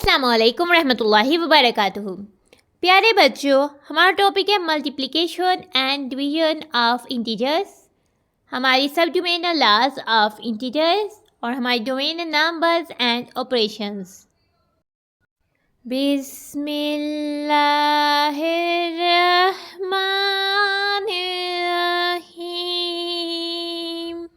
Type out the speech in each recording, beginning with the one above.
अस्सलामुअलैकुम रहमतुल्लाहि वबरकातुहू। प्यारे बच्चों, हमारा टॉपिक है multiplication and division of integers. हमारी सब डोमेन लॉज ऑफ इंटीजर्स और हमारी डोमेन नंबर्स एंड ऑपरेशंस। बिस्मिल्लाहिर्रहमानिर्रहीम।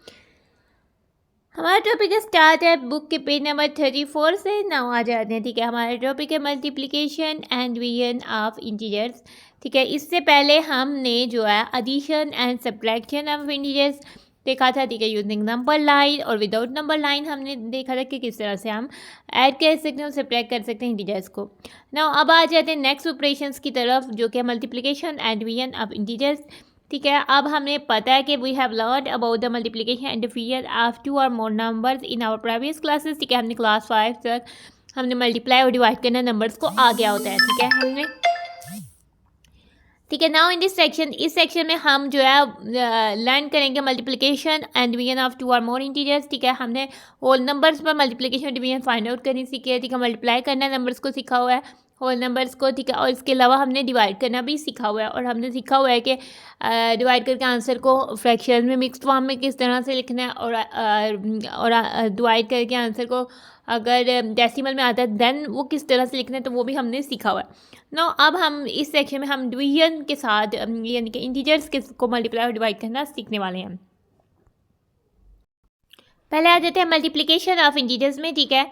हमारा टॉपिक स्टार्ट है बुक के पेज नंबर 34 से। नाउ आ जाते हैं। ठीक है, हमारा टॉपिक है multiplication and division of integers. ठीक है, इससे पहले हमने जो है addition and subtraction of integers देखा था। ठीक है, यूजिंग नंबर लाइन और विदाउट नंबर लाइन हमने देखा था कि किस तरह से हम ऐड कर सकते हैं, सब्ट्रैक्ट कर सकते हैं इंटीजर्स को। नाउ अब आ जाते हैं नेक्स्ट ऑपरेशंस की तरफ, जो कि multiplication and division of integers. ठीक है, अब हमें पता है कि we have learn about the multiplication and division of two or more numbers in our previous classes. ठीक है, हमने क्लास 5 तक हमने मल्टीप्लाई और डिवाइड करना नंबर्स को आ गया होता है। ठीक है, हमने ठीक है। नाउ इन दिस सेक्शन, इस सेक्शन में हम जो है लर्न करेंगे multiplication and division of two or more integers. ठीक है, हमने होल नंबर्स पर मल्टीप्लिकेशन डिवीजन फाइंड आउट करनी सीखी है। ठीक है, मल्टीप्लाई करना नंबर्स को सीखा हुआ है, होल नंबर्स को। ठीक है, और इसके अलावा हमने डिवाइड करना भी सीखा हुआ है, और हमने सीखा हुआ है कि डिवाइड करके आंसर को फ्रैक्शन में मिक्स्ड फॉर्म में किस तरह से लिखना है, और डिवाइड करके आंसर को अगर डेसिमल में आता है देन वो किस तरह से लिखना है, तो वो भी हमने सीखा हुआ है। नो, अब हम इस सेक्शन में हम डिवीजन के साथ यानी कि इंटीजर्स के को मल्टीप्लाई और डिवाइड करना सीखने वाले हैं। पहले आ जाते हैं मल्टीप्लिकेशन ऑफ इंटीजर्स में। ठीक है,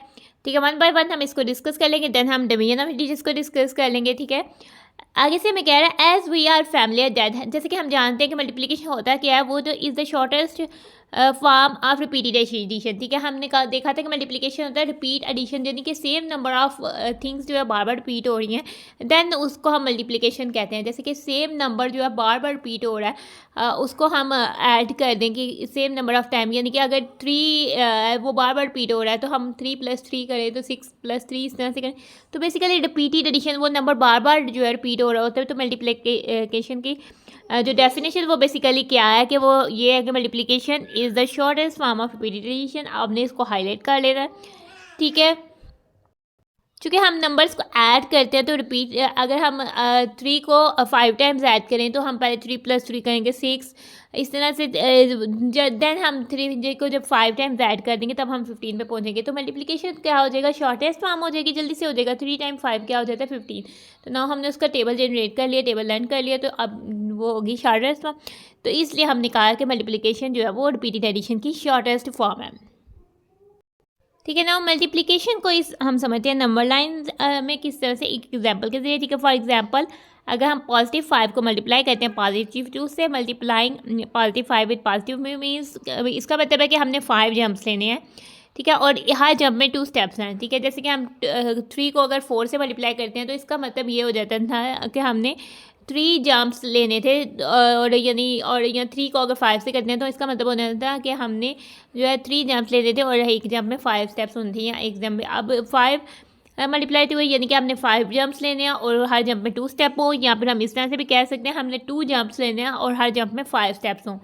ठीक है, वन बाय वन हम इसको डिस्कस कर लेंगे, देन हम डिवीजन ऑफ इंटीजर्स को डिस्कस कर लेंगे। ठीक है, आगे से मैं कह रहा है as we are familiar that, जैसे कि हम जानते हैं कि मल्टीप्लिकेशन होता क्या है, वो जो is the shortest form of repeated addition. ठीक है, हमने देखा था कि मल्टीप्लिकेशन होता है रिपीट एडिशन, यानी कि सेम नंबर ऑफ थिंग्स जो है बार बार रिपीट हो रही हैं, देन उसको हम मल्टीप्लिकेशन कहते हैं। जैसे कि सेम नंबर जो है बार बार रिपीट हो रहा है, उसको हम ऐड कर दें कि सेम नंबर ऑफ टाइम, यानी कि अगर 3 वो बार बार रिपीट हो रहा है तो हम 3 + 3 करें तो 6 + 3 इस तरह से करें। तो बेसिकली रिपीटेड एडिशन, वो नंबर बार बार जो है रिपीट हो रहा होता है। तो मल्टीप्लिकेशन की जो डेफिनेशन वो बेसिकली क्या है कि वो ये है कि multiplication is the shortest form of repeated addition. आपने इसको हाईलाइट कर लेना है। ठीक है, चूँकि हम नंबर्स को ऐड करते हैं तो रिपीट, अगर हम 3 को 5 टाइम्स ऐड करें तो हम पहले 3 + 3 करेंगे 6, इस तरह से देन हम 3 को जब 5 टाइम्स ऐड कर देंगे तब हम 15 पे पहुंचेंगे। तो मल्टीप्लिकेशन क्या हो जाएगा, शॉर्टेस्ट फॉर्म हो जाएगी, जल्दी से हो जाएगा। 3 × 5 क्या हो जाता है 15। तो नाउ हमने उसका टेबल जनरेट कर लिया, टेबल लर्न कर लिया, तो अब वो होगी शॉर्टेस्ट फॉर्म। तो इसलिए हमने कहा कि मल्टीप्लिकेशन जो है वो रिपीटेड एडिशन की शॉर्टेस्ट फॉर्म है। ठीक है, ना मल्टीप्लिकेशन को इस हम समझते हैं नंबर लाइन में किस तरह से, एक एग्जांपल के जरिए। ठीक है, फॉर एग्जांपल अगर हम +5 को मल्टीप्लाई करते हैं +2 से, मल्टीप्लाइंग +5 विद पॉजिटिव मीन्स, इसका मतलब है कि हमने 5 जंप्स लेने हैं। ठीक है, और हर जंप में 2 स्टेप्स हैं। ठीक है, जैसे कि हम 3 को अगर 4 से मल्टीप्लाई करते हैं तो इसका मतलब ये हो जाता था कि हमने 3 जंप्स लेने थे, और या 3 को अगर 5 से करते हैं तो इसका मतलब होता था कि हमने जो है 3 जंप्स लेने थे, और एक जंप में 5 स्टेप्स होती हैं, एक जंप में। अब 5 मल्टीप्लाई 2 यानी कि हमने 5 जंप्स लेने हैं और हर जंप में 2 स्टेप हो, या फिर हम इस तरह से भी कह सकते हैं हमने 2 जंप्स लेने हैं और हर जंप में 5 स्टेप्स हों।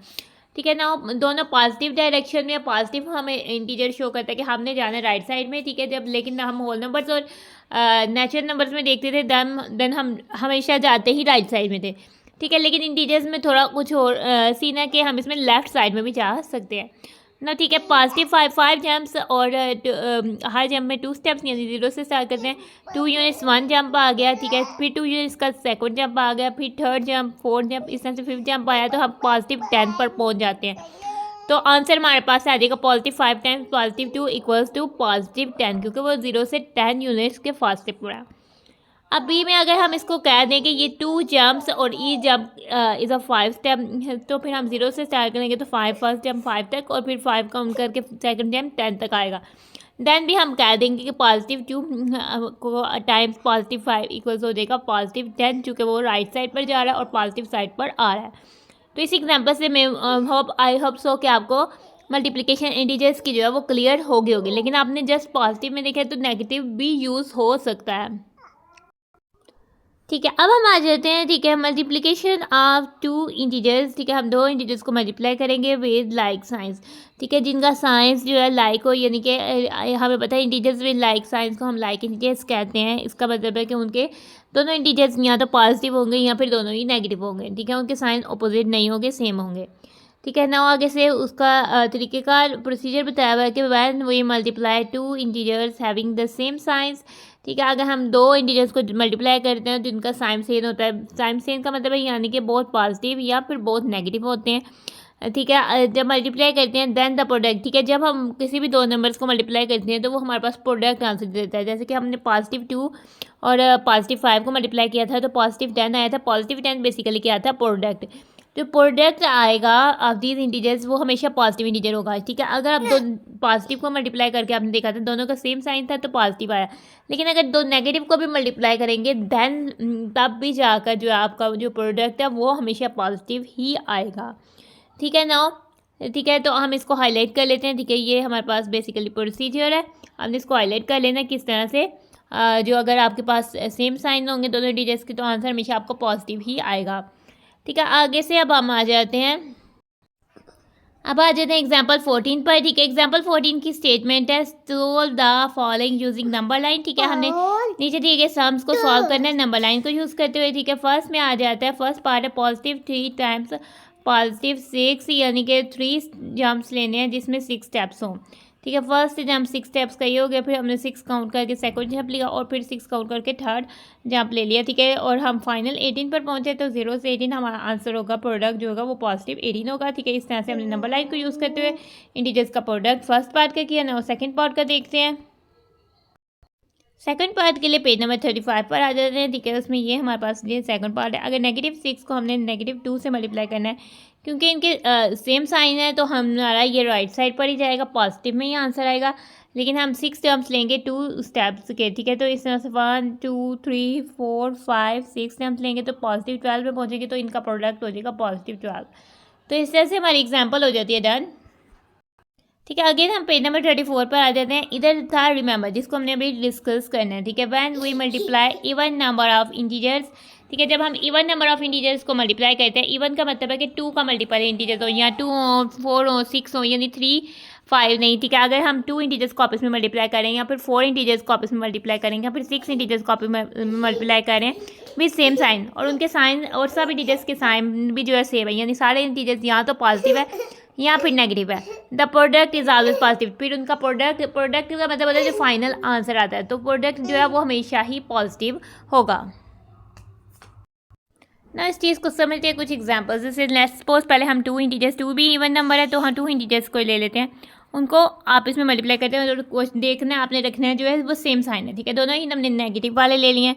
ठीक है, ना दोनों पॉजिटिव डायरेक्शन में, पॉजिटिव हमें इंटीजर शो करता है कि हमने जाना है राइट साइड में। ठीक है, जब लेकिन हम होल नंबर्स और नेचुरल नंबर्स में देखते थे देन हम हमेशा जाते ही राइट साइड में थे। ठीक है, लेकिन इंटीजर्स में थोड़ा कुछ और सीन है कि हम इसमें लेफ्ट साइड में भी जा सकते हैं ना। ठीक है, पॉजिटिव 5 जंप्स और हर जंप में 2 स्टेप्स, यानी 0 से स्टार्ट करते हैं। 2 यूनिट्स 1 जंप आ गया। ठीक है, फिर 2 यूनिट्स का सेकंड जंप आ गया, फिर थर्ड जंप, फोर्थ जंप, इस तरह से 5th जंप आया तो हम +10 पर पहुंच जाते हैं। तो आंसर हमारे पास आ जाएगा +5 टाइम्स +2 = +10, क्योंकि वो 0 से 10 यूनिट्स के फासले पर है। अब बी में अगर हम इसको कह दें कि ये 2 जंप्स और ई जंप इज़ अ 5 स्टेप, तो फिर हम 0 से स्टार्ट करेंगे तो 5 फर्स्ट जंप 5 तक, और फिर 5 काउंट करके सेकंड जंप 10 तक आएगा। देन भी हम कह देंगे कि +2 को टाइम्स +5 इक्वल्स हो जाएगा +10, चूँकि वो राइट साइड पर जा रहा है और पॉजिटिव साइड पर आ रहा है। तो इस एग्जाम्पल से मैं आई होप सो कि आपको मल्टीप्लिकेशन इंटीजर्स की जो है वो क्लियर होगी। लेकिन आपने जस्ट पॉजिटिव में देखा है तो नेगेटिव भी यूज़ हो सकता है। ठीक है। अब हम आ जाते हैं, ठीक है, मल्टीप्लिकेशन ऑफ टू इंटीजर्स। ठीक है, हम दो इंटीजर्स को मल्टीप्लाई करेंगे विद लाइक साइंस। ठीक है, जिनका साइंस जो है लाइक हो, यानी कि हमें पता है इंटीजर्स विद लाइक साइंस को हम लाइक इंटीजर्स कहते हैं। इसका मतलब है कि उनके दोनों इंटीजर्स या तो पॉजिटिव होंगे या फिर दोनों ही नेगेटिव होंगे। ठीक है, उनके साइन अपोजिट नहीं होंगे, सेम होंगे। ठीक है ना, आगे से उसका तरीक़ेकार प्रोसीजर बताया हुआ है कि when we multiply two integers having the same signs. ठीक है, अगर हम दो इंटीजर्स को मल्टीप्लाई करते हैं तो इनका साइन सेम होता है। साइन सेम का मतलब है यानी कि बहुत पॉजिटिव या फिर बहुत नेगेटिव होते हैं। ठीक है, जब मल्टीप्लाई करते हैं देन द प्रोडक्ट। ठीक है, जब हम किसी भी दो नंबर्स को मल्टीप्लाई करते हैं तो वो हमारे पास प्रोडक्ट आंसर देता है। जैसे कि हमने +2 और +5 को मल्टीप्लाई किया था तो +10 आया था। +10 बेसिकली क्या था, प्रोडक्ट। जो प्रोडक्ट आएगा ऑफ दीज इंटीजर्स वो हमेशा पॉजिटिव इंटीजर होगा। ठीक है, अगर आप दो पॉजिटिव को मल्टीप्लाई करके आपने देखा था दोनों का सेम साइन था तो पॉजिटिव आया, लेकिन अगर दो नेगेटिव को भी मल्टीप्लाई करेंगे देन तब भी जाकर जो आपका जो प्रोडक्ट है वो हमेशा पॉजिटिव ही आएगा। ठीक है ना, ठीक है, तो हम इसको हाईलाइट कर लेते हैं। ठीक है, ये हमारे पास बेसिकली प्रोसीजर है, हमने इसको हाईलाइट कर लेना किस तरह से। जो अगर आपके पास सेम साइन होंगे दोनों इंटीजर्स के तो आंसर हमेशा आपको पॉजिटिव ही आएगा। ठीक है, आगे से अब हम आ जाते हैं, एग्जाम्पल 14 पर। ठीक है, एग्जाम्पल 14 की स्टेटमेंट है solve the following using number line. ठीक है, हमने नीचे दिए गए सम्स को सॉल्व करना है नंबर लाइन को यूज़ करते हुए। ठीक है, फर्स्ट में आ जाता है, फर्स्ट पार्ट है +3 टाइम्स +6, यानी कि 3 जम्प्स लेने हैं जिसमें 6 स्टेप्स हों। ठीक है, फर्स्ट जंप 6 स्टेप्स का ये हो गया, फिर हमने 6 काउंट करके सेकंड जंप लिया और फिर 6 काउंट करके थर्ड जंप ले लिया। ठीक है, और हम फाइनल 18 पर पहुंचे तो 0 से 18 हमारा आंसर होगा, प्रोडक्ट जो होगा वो पॉजिटिव 18 होगा। ठीक है, इस तरह से हमने नंबर लाइन को यूज़ करते हुए इंटीजर्स का प्रोडक्ट फर्स्ट पार्ट का किया ना, और सेकेंड पार्ट का देखते हैं। सेकंड पार्ट के लिए पेज नंबर 35 पर आ जाते हैं। ठीक है, उसमें ये हमारे पास ये सेकंड पार्ट है। अगर -6 को हमने -2 से मल्टीप्लाई करना है, क्योंकि इनके सेम साइन है तो हमारा ये राइट साइड पर ही जाएगा, पॉजिटिव में ही आंसर आएगा। लेकिन हम 6 टर्म्स लेंगे 2 स्टेप्स के। ठीक है, तो इस तरह से 1 2 3 4 5 6 टर्म्स लेंगे तो पॉजिटिव 12 में पहुँचेंगे तो इनका प्रोडक्ट हो जाएगा पॉजिटिव 12। तो इस तरह से हमारी एग्जाम्पल हो जाती है डन। ठीक है, अगेन हम पेज नंबर 34 पर आ जाते हैं। इधर था रिमेंबर, जिसको हमने अभी डिस्कस करना है। ठीक है, when we multiply even number of integers. ठीक है, जब हम इवन नंबर ऑफ इंटीजर्स को मल्टीप्लाई करते हैं, इवन का मतलब है कि 2 का मल्टीपल इंटीजर्स हो, या 2 हो 4 हो 6 हो, यानी 3 5 नहीं। ठीक है, अगर हम 2 इंटीजर्स को आपस में मल्टीप्लाई करें या फिर 4 इंटीजर्स को आपस में मल्टीप्लाई करेंगे या फिर 6 इंटीजर्स को आपस में मल्टीप्लाई करें विद सेम साइन, और उनके साइन और सब इंटीजर्स के साइन भी जो है सेम है, यानी सारे इंटीजर्स यहाँ तो पॉजिटिव है या फिर नेगेटिव है, the product is always positive. फिर उनका प्रोडक्ट का मतलब होता है जो फाइनल आंसर आता है, तो प्रोडक्ट जो है वो हमेशा ही पॉजिटिव होगा ना। इस चीज़ को समझते हैं कुछ एग्जांपल्स। जैसे लेट्स सपोज पहले हम 2 इंटीजर्स, 2 भी इवन नंबर है तो हम 2 इंटीजर्स को ले लेते हैं, उनको आपस में मल्टीप्लाई करते हैं और देखना है आपने रखना है जो है वो सेम साइन है। ठीक है, दोनों ही हमने नेगेटिव वाले ले लिए हैं,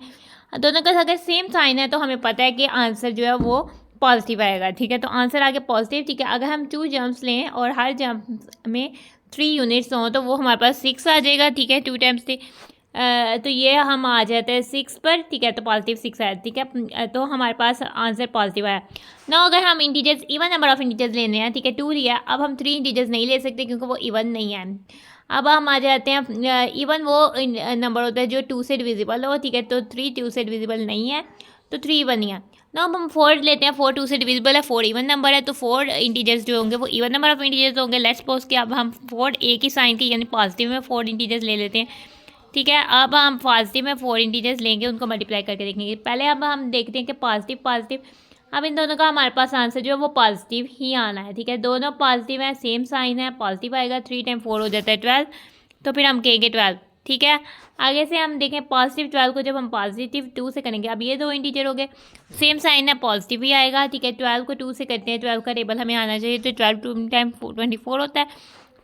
दोनों का अगर सेम साइन है तो हमें पता है कि आंसर जो है वो पॉजिटिव आएगा। ठीक है, तो आंसर आ गया पॉजिटिव। ठीक है, अगर हम 2 जंप्स लें और हर जंप में 3 यूनिट्स हों तो वो हमारे पास 6 आ जाएगा। ठीक है, 2 टाइम्स 3 तो ये हम आ जाते हैं 6 पर। ठीक है, तो पॉजिटिव 6 आया। ठीक है, तो हमारे पास आंसर पॉजिटिव आया ना। अगर हम integers even number of integers लेने हैं, ठीक है, 2 लिया, अब हम 3 इंटीजर्स नहीं ले सकते क्योंकि वो इवन नहीं है। अब हम आ जाते हैं, इवन वो नंबर होता है जो 2 से डिविजिबल हो। ठीक है, तो 3 2 से डिविजिबल नहीं है तो 3 इवन ही है ना। अब हम 4 लेते हैं, 4 2 से डिविजिबल है, 4 इवन नंबर है, तो 4 इंटीजर्स जो होंगे वो इवन नंबर ऑफ इंटीजर्स होंगे। लेट्स सपोज कि अब हम 4 एक ही साइन की यानी पॉजिटिव में 4 इंटीजर्स ले लेते हैं। ठीक है, अब हम पॉजिटिव में 4 इंटीजर्स लेंगे, उनको मल्टीप्लाई करके देखेंगे। पहले अब हम देखते हैं कि पॉजिटिव पॉजिटिव, अब इन दोनों का हमारे पास आंसर जो है वो पॉजिटिव ही आना है। ठीक है, दोनों पॉजिटिव है, सेम साइन है, पॉजिटिव आएगा। 3 टाइम 4 हो जाता है 12, तो फिर हम कहेंगे 12। ठीक है, आगे से हम देखें पॉजिटिव 12 को जब हम पॉजिटिव 2 से करेंगे, अब ये 2 इंटीजर हो गए, सेम साइन है, पॉजिटिव ही आएगा। ठीक है, 12 को 2 से करते हैं, 12 का टेबल हमें आना चाहिए, तो 12 2 टाइम 24 होता है।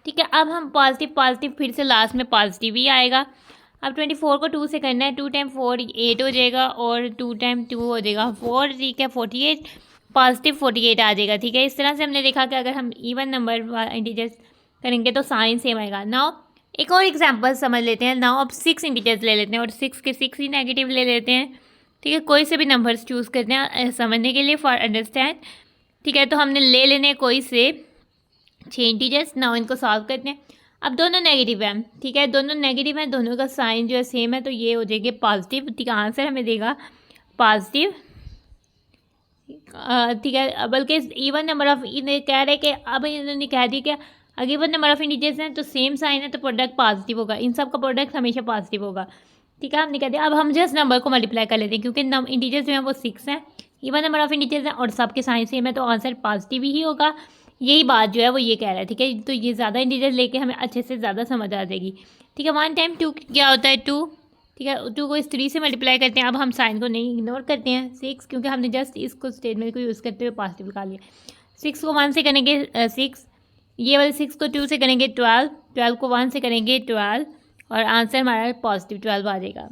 ठीक है, अब हम पॉजिटिव फिर से लास्ट में पॉजिटिव ही आएगा। अब 24 को 2 से करना है, 2 टाइम 4 8 हो जाएगा और 2 टाइम 2 हो जाएगा 4। ठीक है, 48 पॉजिटिव 48 आ जाएगा। ठीक है, इस तरह से हमने देखा कि अगर हम इवन नंबर इंटीजर्स करेंगे तो साइन सेम आएगा। नाउ एक और एग्जांपल समझ लेते हैं। नाउ अब 6 इंटीजर्स ले लेते हैं और 6 के 6 ही नेगेटिव ले लेते हैं। ठीक है, कोई से भी नंबर्स चूज़ करते हैं समझने के लिए फॉर अंडरस्टैंड। ठीक है, तो हमने ले लेने कोई से 6 इंटीजर्स। नाउ इनको सॉल्व करते हैं। अब दोनों नेगेटिव हैं। ठीक है, दोनों नेगेटिव हैं, दोनों का साइन जो है सेम है, तो ये हो जाएगी पॉजिटिव। ठीक है, आंसर हमें देगा पॉजिटिव, ठीक है, बल्कि इवन नंबर ऑफ, इन्हें कह रहे कि अब इन्होंने कह दिया कि अगर इवन नंबर ऑफ इंटीजर्स हैं तो सेम साइन है तो प्रोडक्ट पॉजिटिव होगा, इन सब का प्रोडक्ट हमेशा पॉजिटिव होगा, ठीक है। हमने कह दिया अब हम जस्ट नंबर को मल्टीप्लाई कर लेते हैं क्योंकि इंटीजर्स जो हैं वो 6 हैं, इवन नंबर ऑफ इंटीजर्स हैं और सबके साइन सेम है तो आंसर पॉजिटिव ही होगा। यही बात जो है वो ये कह रहा है, ठीक है। तो ये ज़्यादा इंटीजर लेके हमें अच्छे से ज़्यादा समझ आ जाएगी, ठीक है। 1 टाइम 2 क्या होता है 2, ठीक है। 2 को इस 3 से मल्टीप्लाई करते हैं। अब हम साइन को नहीं इग्नोर करते हैं, 6 क्योंकि हमने जस्ट इसको स्टेटमेंट को यूज़ करते हुए पॉजिटिव निकाल लिया। 6 को 1 से करेंगे 6, ये वाले 6 को 2 से करेंगे 12, 12 को 1 से करेंगे 12 और आंसर हमारा पॉजिटिव 12 आ जाएगा।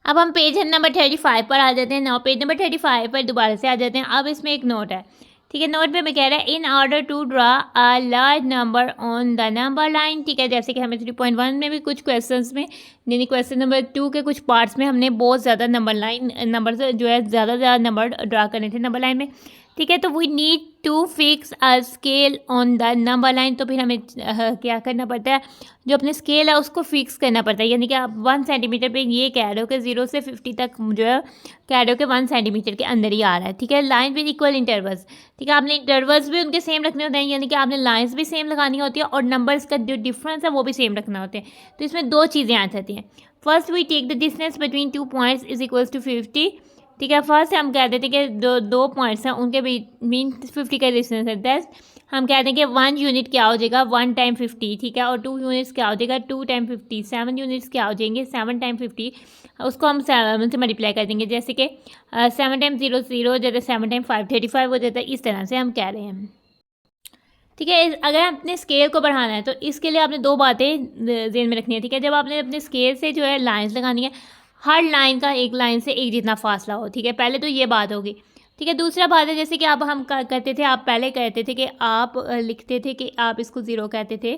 अब हम पेज नंबर 35 पर आ जाते हैं। नाउ पेज नंबर 35 पर दोबारा से आ जाते हैं। अब इसमें एक नोट है, ठीक है। नोट पे हमें कह रहा है in order to draw a large number on the number line, ठीक है। जैसे कि हमें 3.1 में भी कुछ क्वेश्चंस में, यानी क्वेश्चन नंबर 2 के कुछ पार्ट्स में हमने बहुत ज़्यादा नंबर जो है ज़्यादा नंबर ड्रा करने थे नंबर लाइन में, ठीक है। तो we need to fix a scale on the number line, तो फिर हमें क्या करना पड़ता है, जो अपने स्केल है उसको फिक्स करना पड़ता है। यानी कि आप 1 सेंटीमीटर पे ये कह रहे हो कि 0 से 50 तक जो है कह रहे हो कि 1 सेंटीमीटर के अंदर ही आ रहा है, ठीक है। लाइन विद इक्वल इंटरवल्स, ठीक है। आपने इंटरवल्स भी उनके सेम रखने होते हैं, यानी कि आपने लाइन्स भी सेम लगानी होती है और नंबर्स का जो डिफरेंस है वो भी सेम रखना होते हैं। तो इसमें 2 चीज़ें आ जाती हैं। First we take the distance between 2 points is equals to 50, ठीक है। फर्स्ट हम कहते थे कि दो पॉइंट्स हैं उनके मीन 50 का डिस्टेंस है, दैट हम कहते हैं कि 1 यूनिट क्या हो जाएगा 1 टाइम 50, ठीक है। और 2 यूनिट्स क्या हो जाएगा 2 टाइम 50, 7 यूनिट्स क्या हो जाएंगे 7 टाइम 50, उसको हम 7 से मल्टीप्लाई कर देंगे। जैसे कि 7 टाइम 0 0 हो जाता है, 7 टाइम 5 35 हो जाता है, इस तरह से हम कह रहे हैं, ठीक है। अगर अपने स्केल को बढ़ाना है तो इसके लिए आपने 2 बातें ध्यान में रखनी है, ठीक है। जब आपने अपने स्केल से जो है लाइन्स लगानी है, हर लाइन का एक लाइन से एक जितना फासला हो, ठीक है। पहले तो ये बात होगी, ठीक है। दूसरा बात है जैसे कि अब हम करते थे, आप पहले कहते थे कि आप लिखते थे कि आप इसको 0 कहते थे,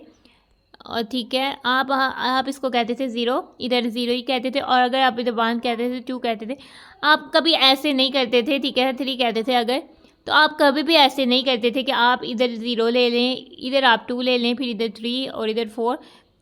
और ठीक है आप इसको कहते थे 0, इधर 0 ही कहते थे, और अगर आप इधर 1 कहते थे 2 कहते थे, आप कभी ऐसे नहीं करते थे, ठीक है। 3 कहते थे अगर, तो आप कभी भी ऐसे नहीं करते थे कि आप इधर 0 ले लें, इधर आप 2 ले लें, फिर इधर 3 और इधर 4,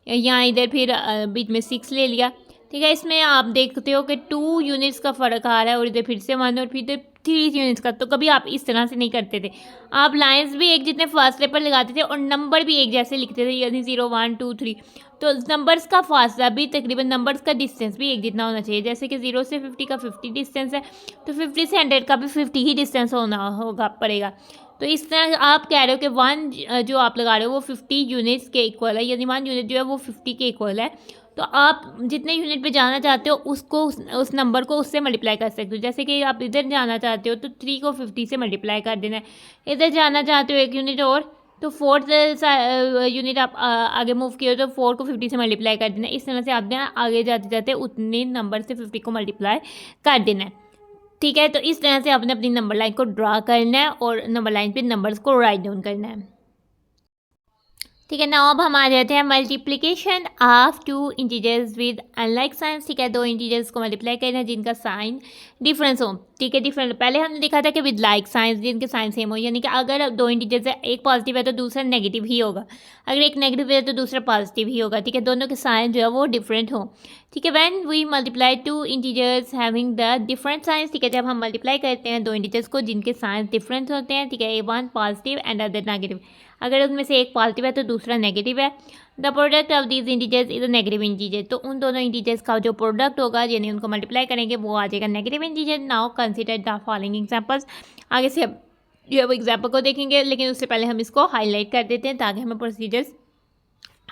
या इधर फिर बीच में 6 ले लिया, ठीक है। इसमें आप देखते हो कि 2 यूनिट्स का फ़र्क आ रहा है और इधर फिर से 1 और फिर इधर 3 यूनिट्स का, तो कभी आप इस तरह से नहीं करते थे। आप लाइंस भी एक जितने फासले पर लगाते थे और नंबर भी एक जैसे लिखते थे, यानी 0 1 2 3, तो नंबर्स का फासला भी तकरीबन, नंबर्स का डिस्टेंस भी एक जितना होना चाहिए। जैसे कि 0 से 50 का 50 डिस्टेंस है, तो 50 से 100 का भी 50 ही डिस्टेंस होगा पड़ेगा। तो इस तरह आप कह रहे हो कि 1 जो आप लगा रहे हो वो 50 यूनिट्स के इक्वल है, यानी 1 यूनिट जो है वो 50 के इक्वल है। तो आप जितने यूनिट पे जाना चाहते हो उसको उस नंबर को उससे मल्टीप्लाई कर सकते हो। जैसे कि आप इधर जाना चाहते हो तो 3 को 50 से मल्टीप्लाई कर देना है, इधर जाना चाहते हो 1 यूनिट और, तो 4th यूनिट आप आगे मूव किए हो तो 4 को 50 से मल्टीप्लाई कर देना है। इस तरह से आपने आगे जाते जाते उतने नंबर से 50 को मल्टीप्लाई कर देना है, ठीक है। तो इस तरह से आपने अपनी नंबर लाइन को ड्रा करना है और नंबर लाइन पे नंबर्स को राइट डाउन करना है, ठीक है। नाउ अब हम आ जाते हैं multiplication of 2 integers with unlike signs, ठीक है। 2 इंटीजर्स को मल्टीप्लाई करना है जिनका साइन डिफरेंस हो, ठीक है। डिफरेंट पहले हमने देखा था कि विद लाइक साइंस, जिनके साइन सेम हो, यानी कि अगर 2 इंटीजर्स है, एक पॉजिटिव है तो दूसरा नेगेटिव ही होगा, अगर एक नेगेटिव है तो दूसरा पॉजिटिव ही होगा, ठीक है। दोनों के साइन जो है वो डिफरेंट हो, ठीक है। When we multiply 2 integers having the different signs, ठीक है। जब हम मल्टीप्लाई करते हैं 2 इंटीजर्स को जिनके साइंस डिफरेंट होते हैं, ठीक है। One positive and other negative, अगर उनमें से एक पॉजिटिव है तो दूसरा नेगेटिव है, the product of these integers is a negative integer, तो उन दोनों इंटीजर्स का जो प्रोडक्ट होगा यानी उनको मल्टीप्लाई करेंगे वो आ जाएगा negative integer. Now consider the following examples, आगे से अब जो है वो एग्जाम्पल को देखेंगे, लेकिन उससे पहले हम इसको हाईलाइट कर देते हैं ताकि हमें प्रोसीजर्स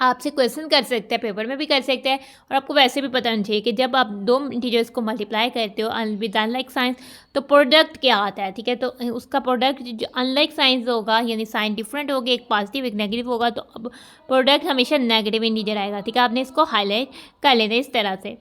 आपसे क्वेश्चन कर सकते हैं, पेपर में भी कर सकते हैं, और आपको वैसे भी पता होना चाहिए कि जब आप 2 इंटीजर्स को मल्टीप्लाई करते हो विद अनलाइक साइंस तो प्रोडक्ट क्या आता है, ठीक है। तो उसका प्रोडक्ट जो अनलाइक साइंस होगा, यानी साइन डिफरेंट होगा, एक पॉजिटिव एक नेगेटिव होगा, तो अब प्रोडक्ट हमेशा नेगेटिव इंटीजर आएगा, ठीक है। आपने इसको हाईलाइट कर लेना इस तरह से।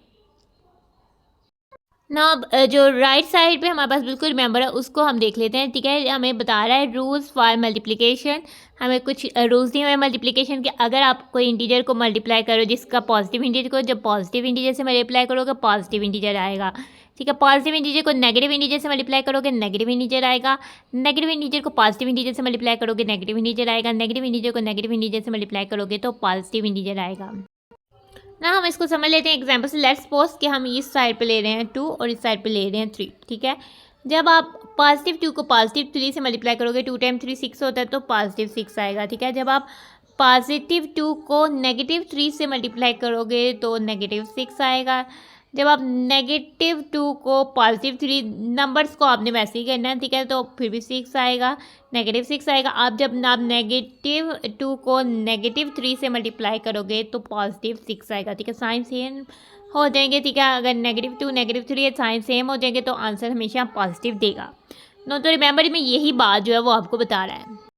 ना अब जो राइट साइड पे हमारे पास बिल्कुल रिमेंबर है उसको हम देख लेते हैं, ठीक है। हमें बता रहा है रूल्स फॉर मल्टीप्लिकेशन, हमें कुछ रूल्स दिए हुए हैं मल्टीप्लिकेशन के। अगर आप कोई इंटीजर को मल्टीप्लाई करो जिसका पॉजिटिव इंटीजर को, जब पॉजिटिव इंटीजर से मल्टीप्लाई करोगे पॉजिटिव इंटीजर आएगा, ठीक है। पॉजिटिव इंटीजर को नेगेटिव इंटीजर से मल्टीप्लाई करोगे नेगेटिव इंटीजर आएगा, नेगेटिव इंटीजर को पॉजिटिव इंटीजर से मल्टीप्लाई करोगे नेगेटिव इंटीजर आएगा, नेगेटिव इंटीजर को नेगेटिव इंटीजर से मल्टीप्लाई करोगे तो पॉजिटिव इंटीजर आएगा। ना हम इसको समझ लेते हैं एग्जाम्पल से। लेट्स सपोज कि हम इस साइड पे ले रहे हैं 2 और इस साइड पे ले रहे हैं 3, ठीक है। जब आप पॉजिटिव 2 को पॉजिटिव 3 से मल्टीप्लाई करोगे, 2 टाइम 3 6 होता है, तो पॉजिटिव 6 आएगा, ठीक है। जब आप पॉजिटिव 2 को नेगेटिव 3 से मल्टीप्लाई करोगे तो नेगेटिव 6 आएगा। जब आप नेगेटिव 2 को पॉजिटिव 3, नंबर्स को आपने वैसे ही करना है, ठीक है, तो फिर भी 6 आएगा, नेगेटिव 6 आएगा। आप जब आप नेगेटिव 2 को नेगेटिव 3 से मल्टीप्लाई करोगे तो पॉजिटिव 6 आएगा, ठीक है। साइन सेम हो जाएंगे, ठीक है। अगर नेगेटिव 2 नेगेटिव 3 साइन सेम हो जाएंगे तो आंसर हमेशा पॉजिटिव देगा। नो, तो रिमेंबर में यही बात जो है वो आपको बता रहा है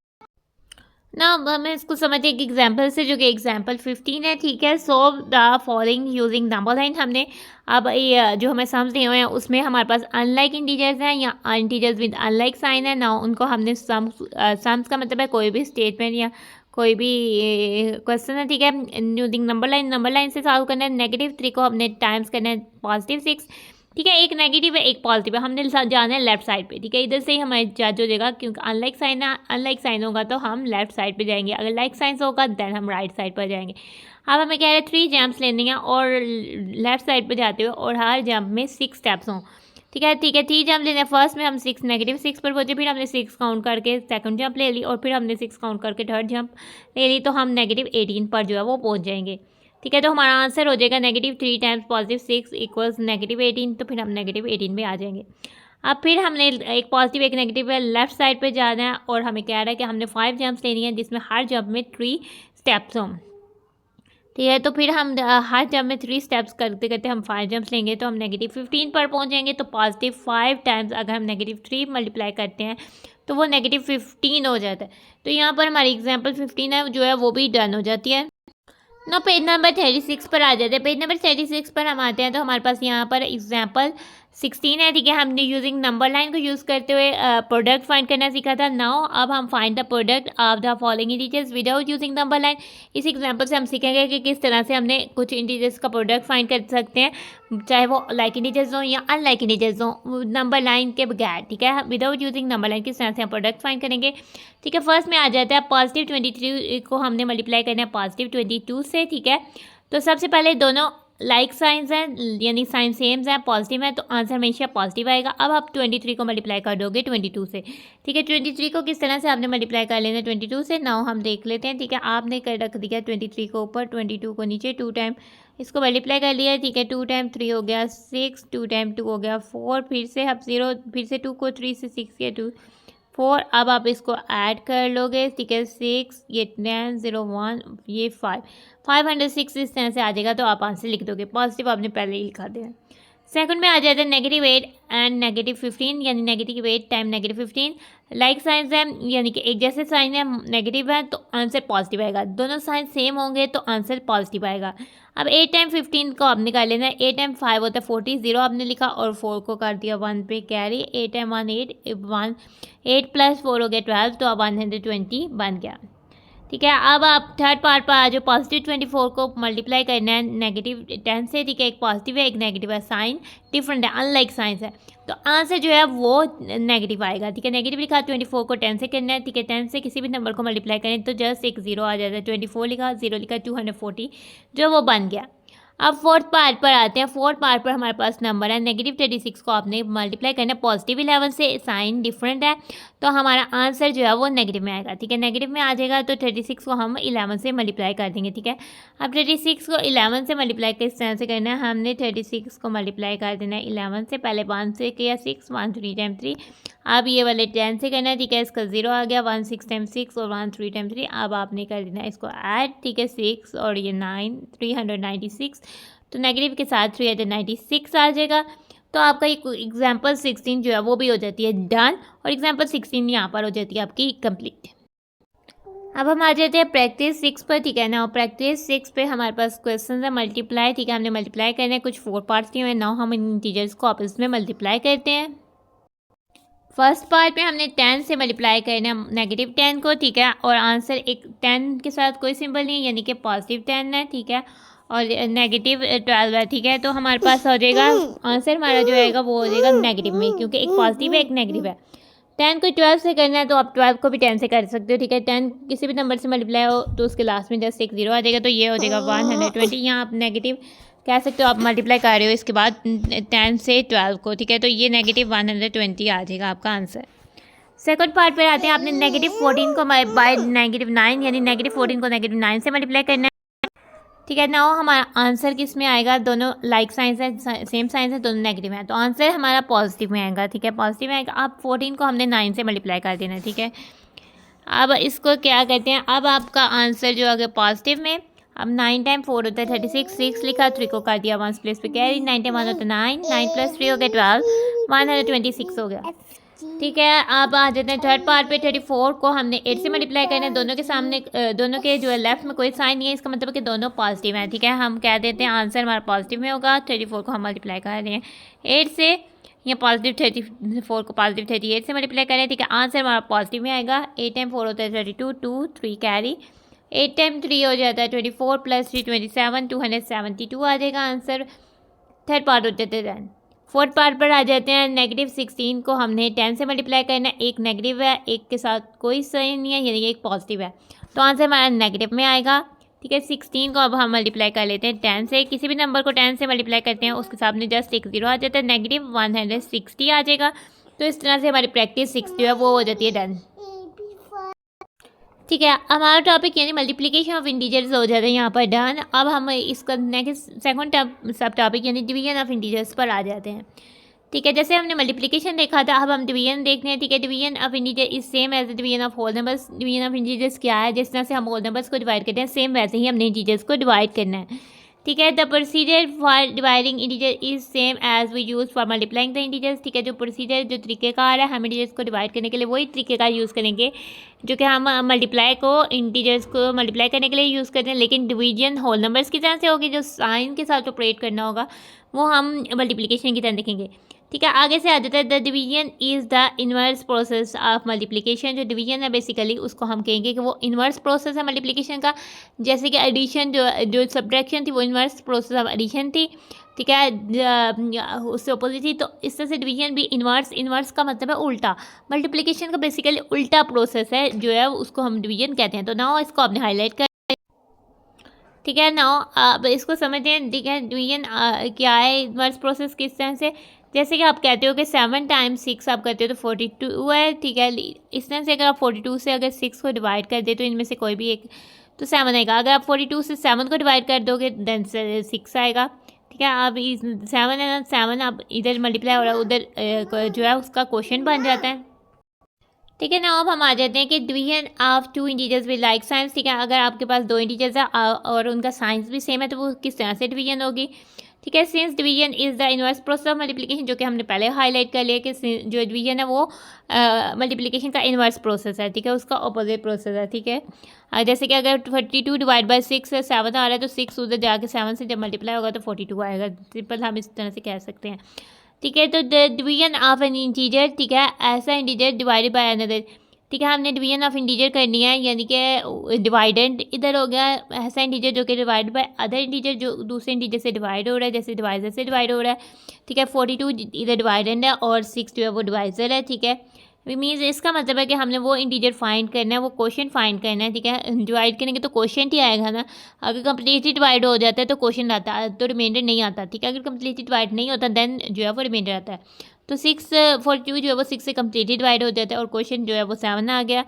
ना। अब हमें इसको समझते एक एग्जाम्पल से, जो कि एग्जाम्पल 15 है, ठीक है। Solve the following using number line. हमने अब ये जो हमें सम्स दिए हुए हैं उसमें हमारे पास अनलाइक इंटीजर्स हैं या इंटीजर्स विद अनलाइक साइन है ना। उनको हमने सम्स का मतलब है कोई भी स्टेटमेंट या कोई भी क्वेश्चन है, ठीक है, यूजिंग नंबर लाइन से सॉल्व करना है। -3 को हमने टाइम्स करना है +6, ठीक है। एक नेगेटिव है एक पॉजिटिव है, हमने जाना है लेफ्ट साइड पे, ठीक है। इधर से ही हमारे जज हो जाएगा, क्योंकि अनलाइक साइन होगा तो हम लेफ्ट साइड पे जाएंगे, अगर लाइक साइन होगा देन हम राइट साइड पर जाएंगे। अब हमें कह रहे हैं 3 जंप्स लेनी है और लेफ्ट साइड पे जाते हुए, और हर जंप में 6 स्टेप्स हों, ठीक है। 3 जंप लेने हैं। फर्स्ट में हम -6 पर पहुंचे, फिर हमने 6 काउंट करके सेकंड जंप ले ली, और फिर हमने 6 काउंट करके थर्ड जंप ले ली, तो हम -18 पर जो है वो पहुँच जाएंगे, ठीक है। तो हमारा आंसर हो जाएगा -3 टाइम्स +6 इक्वल्स -18, तो फिर हम -18 में आ जाएंगे। अब फिर हमने एक पॉजिटिव एक नेगेटिव है, लेफ्ट साइड पे जाना है, और हमें कह रहा है कि हमने 5 जंप्स लेनी है जिसमें हर जंप में 3 स्टेप्स हों, ठीक है। तो फिर हम हर जंप में 3 स्टेप्स करते करते हम 5 जंप्स लेंगे, तो हम -15 पर पहुंचेंगे। तो +5 टाइम्स अगर हम -3 मल्टीप्लाई करते हैं तो वो -15 हो जाता है। तो यहाँ पर हमारी एग्जाम्पल 15 है जो है वो भी डन हो जाती है ना। पेज नंबर 36 पर आ जाते हैं। पेज नंबर 36 पर हम आते हैं तो हमारे पास यहाँ पर एग्जाम्पल 16 है, ठीक है। हमने यूजिंग नंबर लाइन को यूज़ करते हुए प्रोडक्ट फाइंड करना सीखा था। नाउ अब हम find the product of the following integers without using number line. इस एग्जाम्पल से हम सीखेंगे कि किस तरह से हमने कुछ इंटीजर्स का प्रोडक्ट फाइंड कर सकते हैं, चाहे वो लाइक इंटीजर्स हों या अनलाइक इंटीजर्स हों, नंबर लाइन के बगैर, ठीक है। विदाउट यूजिंग नंबर लाइन किस तरह से हम प्रोडक्ट फाइंड करेंगे, ठीक है। फर्स्ट में आ जाता है +23 को हमने मल्टीप्लाई करना है +22 से, ठीक है। तो सबसे पहले दोनों लाइक साइंस हैं, यानी साइन सेम्स हैं, पॉजिटिव है, तो आंसर हमेशा पॉजिटिव आएगा। अब आप 23 को मल्टीप्लाई कर दोगे 22 से, ठीक है। 23 को किस तरह से आपने मल्टीप्लाई कर लेना है 22 से, नाउ हम देख लेते हैं, ठीक है। आपने कर रख दिया 23 को ऊपर, 22 को नीचे, 2 टाइम इसको मल्टीप्लाई कर लिया, ठीक है। 2 टाइम 3 हो गया 6, 2 टाइम 2 हो गया 4, फिर से अब 0, फिर से 2 को 3 से 6 किया 2 4। अब आप इसको ऐड कर लोगे, ठीक है। 6 ये 10 0 1 ये 506 इस तरह से आ जाएगा, तो आप आंसर लिख दोगे। पॉजिटिव आपने पहले ही लिखा दिया। सेकंड में आ जाता है -8 एंड -15, यानी -8 टाइम -15 लाइक साइंस है, यानी कि एक जैसे साइन है, नेगेटिव है, तो आंसर पॉजिटिव आएगा। दोनों साइन सेम होंगे तो आंसर पॉजिटिव आएगा। अब 8 टाइम 15 को आपने कर लेना है। 8 टाइम 5 होता है 40, 0 आपने लिखा और 4 को कर दिया 1 पे कैरी। 8 टाइम 1 8 + 4 हो गया 12, तो अब 120 बन गया, ठीक है। अब आप थर्ड पार्ट पर आ जाओ। +24 को मल्टीप्लाई करना है -10 से, ठीक है। एक पॉजिटिव है एक नेगेटिव है, साइन डिफरेंट है, अनलाइक साइंस है, तो आंसर जो है वो नेगेटिव आएगा, ठीक है। नेगेटिव लिखा 24 को 10 से करना है, ठीक है। 10 से किसी भी नंबर को मल्टीप्लाई करें तो जस्ट एक 0 आ जाता है। 24 लिखा 0 लिखा 240 जो वो बन गया। अब फोर्थ पार्ट पर आते हैं। फोर्थ पार्ट पर हमारे पास नंबर है -36 को आपने मल्टीप्लाई करना है +11 से, साइन डिफरेंट है, तो हमारा आंसर जो है वो नेगेटिव में आएगा, ठीक है। नेगेटिव में आ जाएगा तो 36 को हम 11 से मल्टीप्लाई कर देंगे, ठीक है। अब 36 को 11 से मल्टीप्लाई किस तरह से करना है, हमने 36 को मल्टीप्लाई कर देना है 11 से। पहले 1 से किया 6, 1 3 टाइम 3। अब ये वाले 10 से करना है, ठीक है। इसका 0 आ गया, 1 6 टाइम 6 और 1 3 टाइम 3। अब आपने कर देना है इसको ऐड, ठीक है। 6 और ये 9 396, तो नेगेटिव के साथ 396 आ जाएगा। तो आपका एक एग्जाम्पल 16 जो है वो भी हो जाती है डन, और एग्जाम्पल 16 यहाँ पर हो जाती है आपकी कंप्लीट। अब हम आ जाते हैं प्रैक्टिस 6 पर, ठीक है ना। प्रैक्टिस 6 पे हमारे पास क्वेश्चन है मल्टीप्लाई, ठीक है। हमने मल्टीप्लाई करना है, कुछ 4 पार्ट्स दिए हुए हैं। नाउ हम इन इंटीजर्स को आपस में मल्टीप्लाई करते हैं। फर्स्ट पार्ट में हमने 10 से मल्टीप्लाई करना है -10 को, ठीक है। और आंसर एक 10 के साथ कोई सिंबल नहीं है, यानी कि +10 है, ठीक है। और -12 है, ठीक है। तो हमारे पास हो जाएगा आंसर हमारा जो आएगा वो हो जाएगा नेगेटिव में, क्योंकि एक पॉजिटिव है एक नेगेटिव है। 10 को 12 से करना है तो आप 12 को भी 10 से कर सकते हो, ठीक है। 10 किसी भी नंबर से मल्टीप्लाई हो तो उसके लास्ट में जस्ट एक 0 आ जाएगा, तो ये हो जाएगा 120। यहाँ आप नेगेटिव कह सकते हो, आप मल्टीप्लाई कर रहे हो इसके बाद 10 से 12 को, ठीक है। तो ये नेगेटिव 120 आ जाएगा आपका आंसर। सेकंड पार्ट पर आते हैं। आपने नेगेटिव 14 को बाय नेगेटिव 9 यानी नेगेटिव 14 को नेगेटिव 9 से मल्टीप्लाई करना है, ठीक है। नाउ हमारा आंसर किस में आएगा, दोनों लाइक साइंस है, सेम साइंस है, दोनों नेगेटिव है, तो आंसर हमारा पॉजिटिव में आएगा, ठीक है। पॉजिटिव में आएगा। अब 14 को हमने 9 से मल्टीप्लाई कर देना है, ठीक है। अब इसको क्या कहते हैं, अब आपका आंसर जो अगर पॉजिटिव में, अब 9 टाइम 4 होता है 36, 6 लिखा, 3 को कर दिया 1 प्लेस पे कैरी, 9 टाइम 1 होता है 9, 9 प्लस 3 हो गया 12, 126 हो गया, ठीक है। अब आ जाते हैं थर्ड पार्ट पे। 34 को हमने 8 से मल्टीप्लाई करना है, दोनों के सामने दोनों के जो है लेफ्ट में कोई साइन नहीं है, इसका मतलब है कि दोनों पॉजिटिव हैं, ठीक है। हम कह देते हैं आंसर हमारा पॉजिटिव में होगा। 34 को हम मल्टीप्लाई कर रहे हैं 8 से, या पॉजिटिव 34 को पॉजिटिव 38 से मल्टीप्लाई करें, ठीक है। आंसर हमारा पॉजिटिव में आएगा। 8 टाइम 4 होता है 32, 2 3 कैरी, 8 टाइम 3 हो जाता है 24 प्लस 3 27, 272 आ जाएगा आंसर। थर्ड पार्ट हो जाते हैं 10। फोर्थ पार्ट पर आ जाते हैं। नेगेटिव 16 को हमने 10 से मल्टीप्लाई करना है, एक नेगेटिव है, एक के साथ कोई साइन नहीं है, यानी एक पॉजिटिव है, तो आंसर हमारा नेगेटिव में आएगा, ठीक है। 16 को अब हम मल्टीप्लाई कर लेते हैं 10 से, किसी भी नंबर को 10 से मल्टीप्लाई करते हैं उसके सामने जस्ट एक 0 आ जाता है, नेगेटिव 160 आ जाएगा। तो इस तरह से हमारी प्रैक्टिस 60 है वो हो जाती है डन, ठीक है। हमारा टॉपिक यानी मल्टीप्लिकेशन ऑफ इंटीजर्स हो जाता है यहाँ पर डन। अब हम इसका नेक्स्ट सेकंड सब टॉपिक यानी डिवीजन ऑफ इंटीजर्स पर आ जाते हैं, ठीक है। जैसे हमने मल्टीप्लिकेशन देखा था, अब हम डिवीजन देखते हैं, ठीक है। Division of integer is same as the division of whole numbers. Division of integers क्या है, जिस तरह से हम होल नंबर्स को डिवाइड करते हैं सेम वैसे ही हमने इंटीजर्स को डिवाइड करना है, ठीक है। The procedure for dividing integer is same as we use for multiplying the integers, ठीक है। जो प्रोसीजर जो तरीक़ेकार है हम इंटीजर्स को डिवाइड करने के लिए वही तरीक़ेकार यूज़ करेंगे जो कि हम मल्टीप्लाई को इंटीजर्स को मल्टीप्लाई करने के लिए यूज़ करते हैं, लेकिन डिवीजन होल नंबर्स की तरह से होगी, जो साइन के साथ ऑपरेट करना होगा वो हम मल्टीप्लिकेशन की तरह देखेंगे, ठीक है। आगे से आ जाता है the division is the inverse process of multiplication. जो डिवीजन है बेसिकली उसको हम कहेंगे कि वो इन्वर्स प्रोसेस है मल्टीप्लिकेशन का, जैसे कि एडिशन जो सब्ट्रैक्शन थी वो इन्वर्स प्रोसेस ऑफ एडिशन थी, ठीक है, उससे अपोजिट थी। तो इस तरह से डिवीजन भी इन्वर्स का मतलब है उल्टा, मल्टीप्लिकेशन का बेसिकली उल्टा प्रोसेस है जो है उसको हम डिवीजन कहते हैं। तो नाउ इसको आपने हाईलाइट कर, ठीक है। नाउ अब इसको समझते हैं, ठीक है। डिवीजन क्या है, इन्वर्स प्रोसेस किस तरह से, जैसे कि आप कहते हो कि 7 टाइम्स 6 आप करते हो तो 42 है, ठीक है। इस तरह से अगर आप 42 से अगर 6 को डिवाइड कर दे तो इनमें से कोई भी एक तो 7 आएगा। अगर आप 42 से 7 को डिवाइड कर दोगे देन 6 आएगा, ठीक है। अब 7 है ना, 7 अब इधर मल्टीप्लाई हो रहा है, उधर जो है उसका क्वेश्चन बन जाता है, ठीक है ना। अब हम आ जाते हैं कि division of two integers with like signs, ठीक है। अगर आपके पास दो इंटीजर्स है और उनका साइंस भी सेम है तो वो किस तरह से डिवीजन होगी, ठीक है। Since division is the inverse process of multiplication, जो कि हमने पहले हाईलाइट कर लिया कि जो डिवीजन है वो मल्टीप्लिकेशन का इनवर्स प्रोसेस है, ठीक है, उसका अपोजिट प्रोसेस है, ठीक है। जैसे कि अगर 32 डिवाइड बाय 6 7 आ रहा है तो 6 उधर जाके 7 से जब मल्टीप्लाई होगा तो 42 आएगा, सिंपल हम इस तरह से कह सकते हैं, ठीक है। तो the division of N integer, ठीक है, ऐसा इंटीजर डिवाइडेड बाय अनदर, ठीक है। हमने डिवीजन ऑफ इंटीजर करनी है, यानी कि डिवाइडेंड इधर हो गया ऐसा इंटीजर जो कि डिवाइड बाय अदर इंटीजर जो दूसरे इंटीजर से डिवाइड हो रहा है, जैसे डिवाइजर से डिवाइड हो रहा है, ठीक है। 42 इधर डिवाइडेंड है और 6 जो है वो डिवाइजर है, ठीक है। मीन्स इसका मतलब है कि हमने वो इंटीजर फाइंड करना है, वो क्वेश्चन फाइंड करना है, ठीक है। डिवाइड करेंगे तो क्वेश्चन ही आएगा ना, अगर कम्प्लीटली डिवाइड हो जाता है तो क्वेश्चन आता है, तो रिमाइंडर नहीं आता, ठीक है। अगर कम्प्लीटली डिवाइड नहीं होता देन जो है वो रिमाइंडर आता है। तो 42 जो है वो 6 से कम्प्लीटली डिवाइड हो जाता है और क्वेश्चन जो है वो 7 आ गया,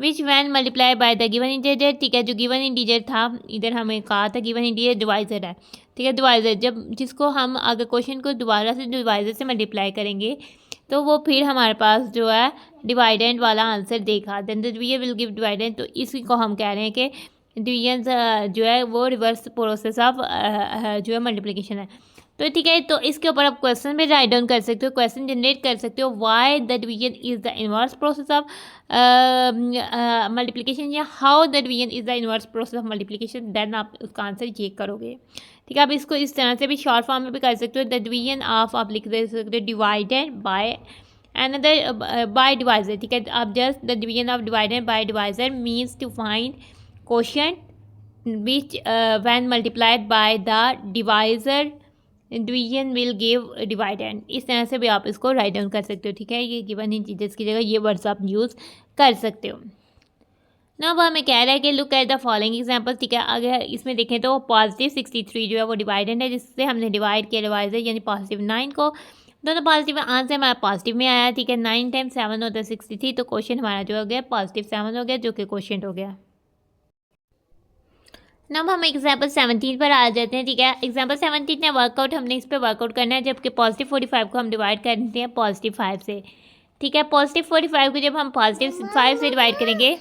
which when multiply by the given integer, ठीक है। जो गिवन इंटीजर था इधर हमें कहा था गिवन इंटीजर डिवाइजर है, ठीक है। डिवाइजर जब जिसको हम अगर क्वेश्चन को दोबारा से डिवाइजर से मल्टीप्लाई करेंगे तो वो फिर हमारे पास जो है डिवाइडेंड वाला आंसर देखा, then the division will give dividend. तो इसी को हम कह रहे हैं कि डिवीजन जो है वो रिवर्स प्रोसेस ऑफ जो है मल्टीप्लिकेशन है। तो ठीक है, तो इसके ऊपर आप क्वेश्चन में राइट डाउन कर सकते हो, क्वेश्चन जनरेट कर सकते हो, why the division is the inverse process of multiplication, या how the division is the inverse process of multiplication, then आप उसका आंसर ये करोगे, ठीक है। आप इसको इस तरह से भी शॉर्ट फॉर्म में भी कर सकते हो, द डिवीजन ऑफ आप लिख दे सकते हो divided by another by divisor, ठीक है। आप just the division of divided by divisor means to find quotient which when multiplied by the divisor division will give dividend, इस तरह से भी आप इसको राइट डाउन कर सकते हो, ठीक है। ये गिवन इंटीजर्स की जगह ये वर्ड्स आप यूज़ कर सकते हो। ना अब हमें कह रहा है कि look at the following example, ठीक है। अगर इसमें देखें तो पॉजिटिव 63 जो है वो डिवाइडेंड है, जिससे हमने डिवाइड किया डिवाइजर यानी पॉजिटिव 9 को, दोनों पॉजिटिव आंसर हमारा पॉजिटिव में आया, ठीक है। 9 टाइम्स 7 होता है 63, तो क्वेश्चन हमारा जो हो गया पॉजिटिव 7 हो गया, जो कि क्वेश्चन हो गया। अब हम एग्जाम्पल 17 पर आ जाते हैं, ठीक है। एग्जाम्पल 17 में वर्कआउट हमने इस पर वर्कआउट करना है, जबकि पॉजिटिव 45 को हम डिवाइड करते हैं पॉजिटिव 5 से, ठीक है। पॉजिटिव 45 को जब हम पॉजिटिव 5 से डिवाइड करेंगे,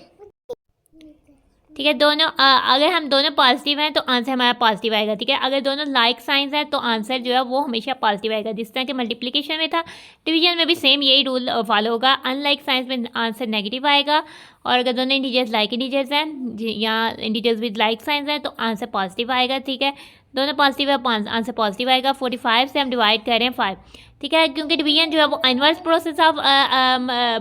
ठीक है, दोनों अगर हम दोनों पॉजिटिव हैं तो आंसर हमारा पॉजिटिव आएगा, ठीक है। अगर दोनों लाइक साइंस हैं तो आंसर जो है वो हमेशा पॉजिटिव आएगा, जिस तरह के मल्टीप्लिकेशन में था, डिवीजन में भी सेम यही रूल फॉलो होगा। अनलाइक साइंस में आंसर नेगेटिव आएगा, और अगर दोनों इंटीजर्स लाइक इंटीजर्स हैं या इंटीजर्स विद लाइक साइंस हैं तो आंसर पॉजिटिव आएगा, ठीक है। दोनों पॉजिटिव है, आंसर पॉजिटिव आएगा। 45 से हम डिवाइड कर रहे हैं 5, ठीक है, क्योंकि डिवीजन जो है वो इनवर्स प्रोसेस ऑफ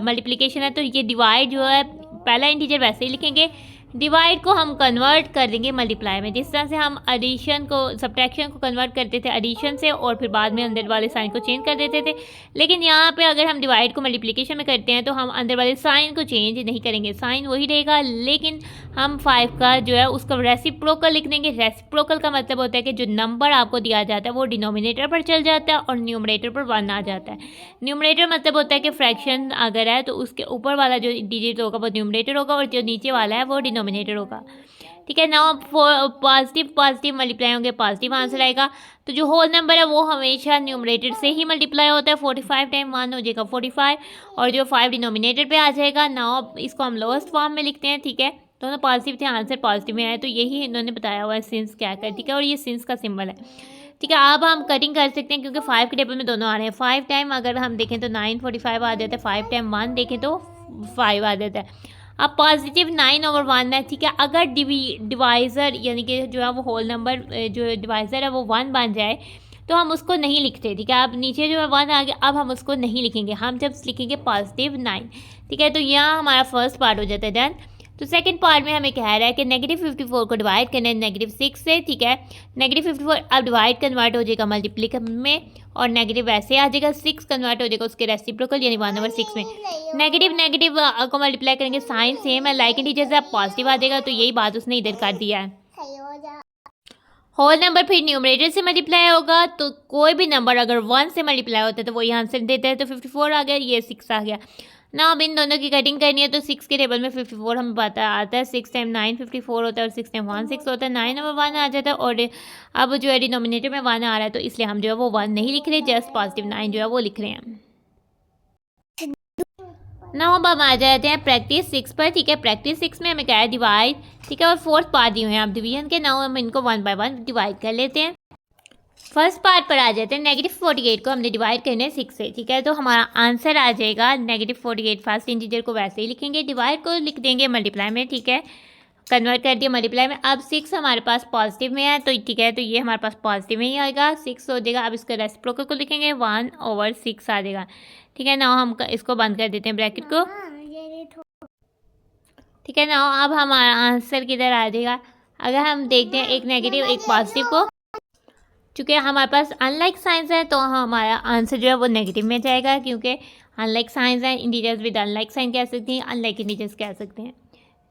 मल्टीप्लिकेशन है, तो ये डिवाइड जो है पहला इंटीजर वैसे ही लिखेंगे, डिवाइड को हम कन्वर्ट कर देंगे मल्टीप्लाई में, जिस तरह से हम एडिशन को सब्ट्रैक्शन को कन्वर्ट करते थे एडिशन से, और फिर बाद में अंदर वाले साइन को चेंज कर देते थे। लेकिन यहाँ पे अगर हम डिवाइड को मल्टीप्लिकेशन में करते हैं तो हम अंदर वाले साइन को चेंज नहीं करेंगे, साइन वही रहेगा, लेकिन हम 5 का जो है उसका रेसिप्रोकल लिख देंगे। रेसिप्रोकल का मतलब होता है कि जो नंबर आपको दिया जाता है वो डिनोमिनेटर पर चल जाता है और न्यूमरेटर पर 1 आ जाता है। न्यूमरेटर मतलब होता है कि फ्रैक्शन अगर है तो उसके ऊपर वाला जो डिजिट होगा वो न्यूमरेटर होगा, और जो नीचे वाला है वो डिनोमिनेटर होगा, ठीक है। नाउ पॉजिटिव पॉजिटिव मल्टीप्लाई होंगे, पॉजिटिव आंसर आएगा। तो जो होल नंबर है वो हमेशा न्यूमरेटर से ही मल्टीप्लाई होता है। 45 टाइम 1 हो जाएगा 45, और जो 5 डिनोमिनेटर पे आ जाएगा। नाउ इसको हम लोएस्ट फॉर्म में लिखते हैं, ठीक है। दोनों पॉजिटिव थे, आंसर पॉजिटिव में आया, तो यही इन्होंने बताया हुआ है सिंस क्या कर, ठीक है। और ये सिंस का सिंबल है, ठीक है। अब हम कटिंग कर सकते हैं क्योंकि 5 के टेबल में दोनों आ रहे हैं। 5 टाइम अगर हम देखें तो 945 आ जाता है, 5 टाइम 1 देखें तो 5 आ जाता है। अब पॉजिटिव 9/1 है, ठीक है। अगर डिवाइज़र यानी कि जो है वो होल नंबर जो डिवाइज़र है वो 1 बन जाए तो हम उसको नहीं लिखते, ठीक है। अब नीचे जो है 1 आ गया, अब हम उसको नहीं लिखेंगे, हम जब लिखेंगे पॉजिटिव 9, ठीक है। तो यहाँ हमारा फर्स्ट पार्ट हो जाता है डन। तो सेकंड पार्ट में हमें कह रहा है कि -54 को डिवाइड करना है -6 से, ठीक है। -54 अब डिवाइड कन्वर्ट हो जाएगा मल्टीप्लिकेशन में, और नेगेटिव वैसे आ जाएगा, 6 कन्वर्ट हो जाएगा उसके रेसिप्रोकल यानी 1/6 में। नेगेटिव नेगेटिव को मल्टीप्लाई करेंगे, साइन सेम है, लाइक इंटीजर से पॉजिटिव आ जाएगा, तो यही बात उसने इधर कर दिया है। होल नंबर फिर न्यूमरेटर से मल्टीप्लाई होगा, तो कोई भी नंबर अगर 1 से मल्टीप्लाई होता है तो वही आंसर देता है। तो 54 आ गया, ये 6 आ गया ना। अब इन दोनों की कटिंग करनी है, तो 6 के टेबल में 54 हमें पता आता है, 6 टाइम 9 54 होता है, और 6 टाइम 1 6 होता है, 9/1 आ जाता है। और अब जो है डिनोमिनेटर में 1 आ रहा है, तो इसलिए हम जो है वो 1 नहीं लिख रहे, जस्ट पॉजिटिव 9 जो है वो लिख रहे हैं ना। अब हम आ जाते हैं प्रैक्टिस 6 पर, ठीक है। प्रैक्टिस 6 में हमें क्या है डिवाइड, ठीक है, और फोर्थ पार्ट दिए हुए हैं आप डिवीजन के। नाउ हम इनको 1 बाय 1 डिवाइड कर लेते हैं। फर्स्ट पार्ट पर आ जाते हैं, -48 को हमने डिवाइड करना है 6 से, ठीक है। तो हमारा आंसर आ जाएगा -48। फर्स्ट इंटीजर को वैसे ही लिखेंगे, डिवाइड को लिख देंगे मल्टीप्लाई में, ठीक है। कन्वर्ट कर दिया मल्टीप्लाई में। अब 6 हमारे पास पॉजिटिव में है, तो ठीक है, तो ये हमारे पास पॉजिटिव में ही आएगा, 6 हो जाएगा। अब इसका रेसिप्रोकल को लिखेंगे, 1/6 आ जाएगा, ठीक है। ना हम इसको बंद कर देते हैं ब्रैकेट को, ठीक है ना। अब हमारा आंसर किधर आ जाएगा, अगर हम देखते हैं एक नेगेटिव एक पॉजिटिव को, चूँकि हमारे पास अनलाइक साइंस है तो हमारा आंसर जो है वो नेगेटिव में जाएगा, क्योंकि अनलाइक साइंस है, इंटीजर्स विद अनलाइक साइन कह सकते हैं, अनलाइक इंटीजर्स कह सकते हैं,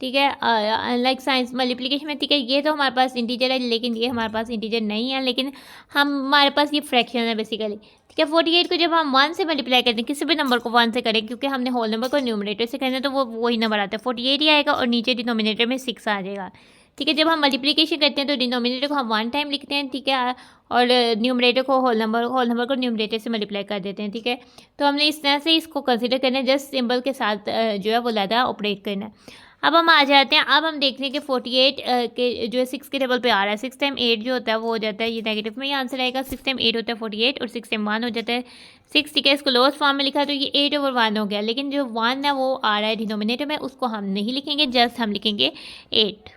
ठीक है। अनलाइक साइंस मल्टीप्लिकेशन में, ठीक है। ये तो हमारे पास इंटीजर है, लेकिन ये हमारे पास इंटीजर नहीं है, लेकिन हमारे पास ये फ्रैक्शन है बेसिकली, ठीक है। 48 को जब हम 1 से मल्टीप्लाई करते हैं, किसी भी नंबर को 1 से करें, क्योंकि हमने होल नंबर को न्यूमरेटर से करना है, तो वो वही नंबर आता है 48 ही आएगा, और नीचे डिनोमिनेटर में 6 आ जाएगा, ठीक है। जब हम मल्टीप्लिकेशन करते हैं तो डिनोमिनेटर को हम 1 टाइम लिखते हैं, ठीक है, और न्यूमरेटर को होल नंबर को न्यूमरेटर से मल्टीप्लाई कर देते हैं, ठीक है। तो हमने इस तरह से इसको कंसीडर करना है, जस्ट सिंबल के साथ जो है वो लैदा ऑपरेट करना है। अब हम आ जाते हैं, अब हम देखते हैं कि 48 के जो है 6 के टेबल पे आ रहा है, 6 टाइम 8 जो होता है वो हो जाता है, ये नेगेटिव में ही आंसर आएगा। 6 टाइम 8 होता है 48, और 6 टाइम 1 हो जाता है 6, ठीक है। इसको लोअर्स्ट फॉर्म में लिखा तो ये 8/1 हो गया, लेकिन जो 1 है वो आ रहा है डिनोमिनेटर में, उसको हम नहीं लिखेंगे, जस्ट हम लिखेंगे 8,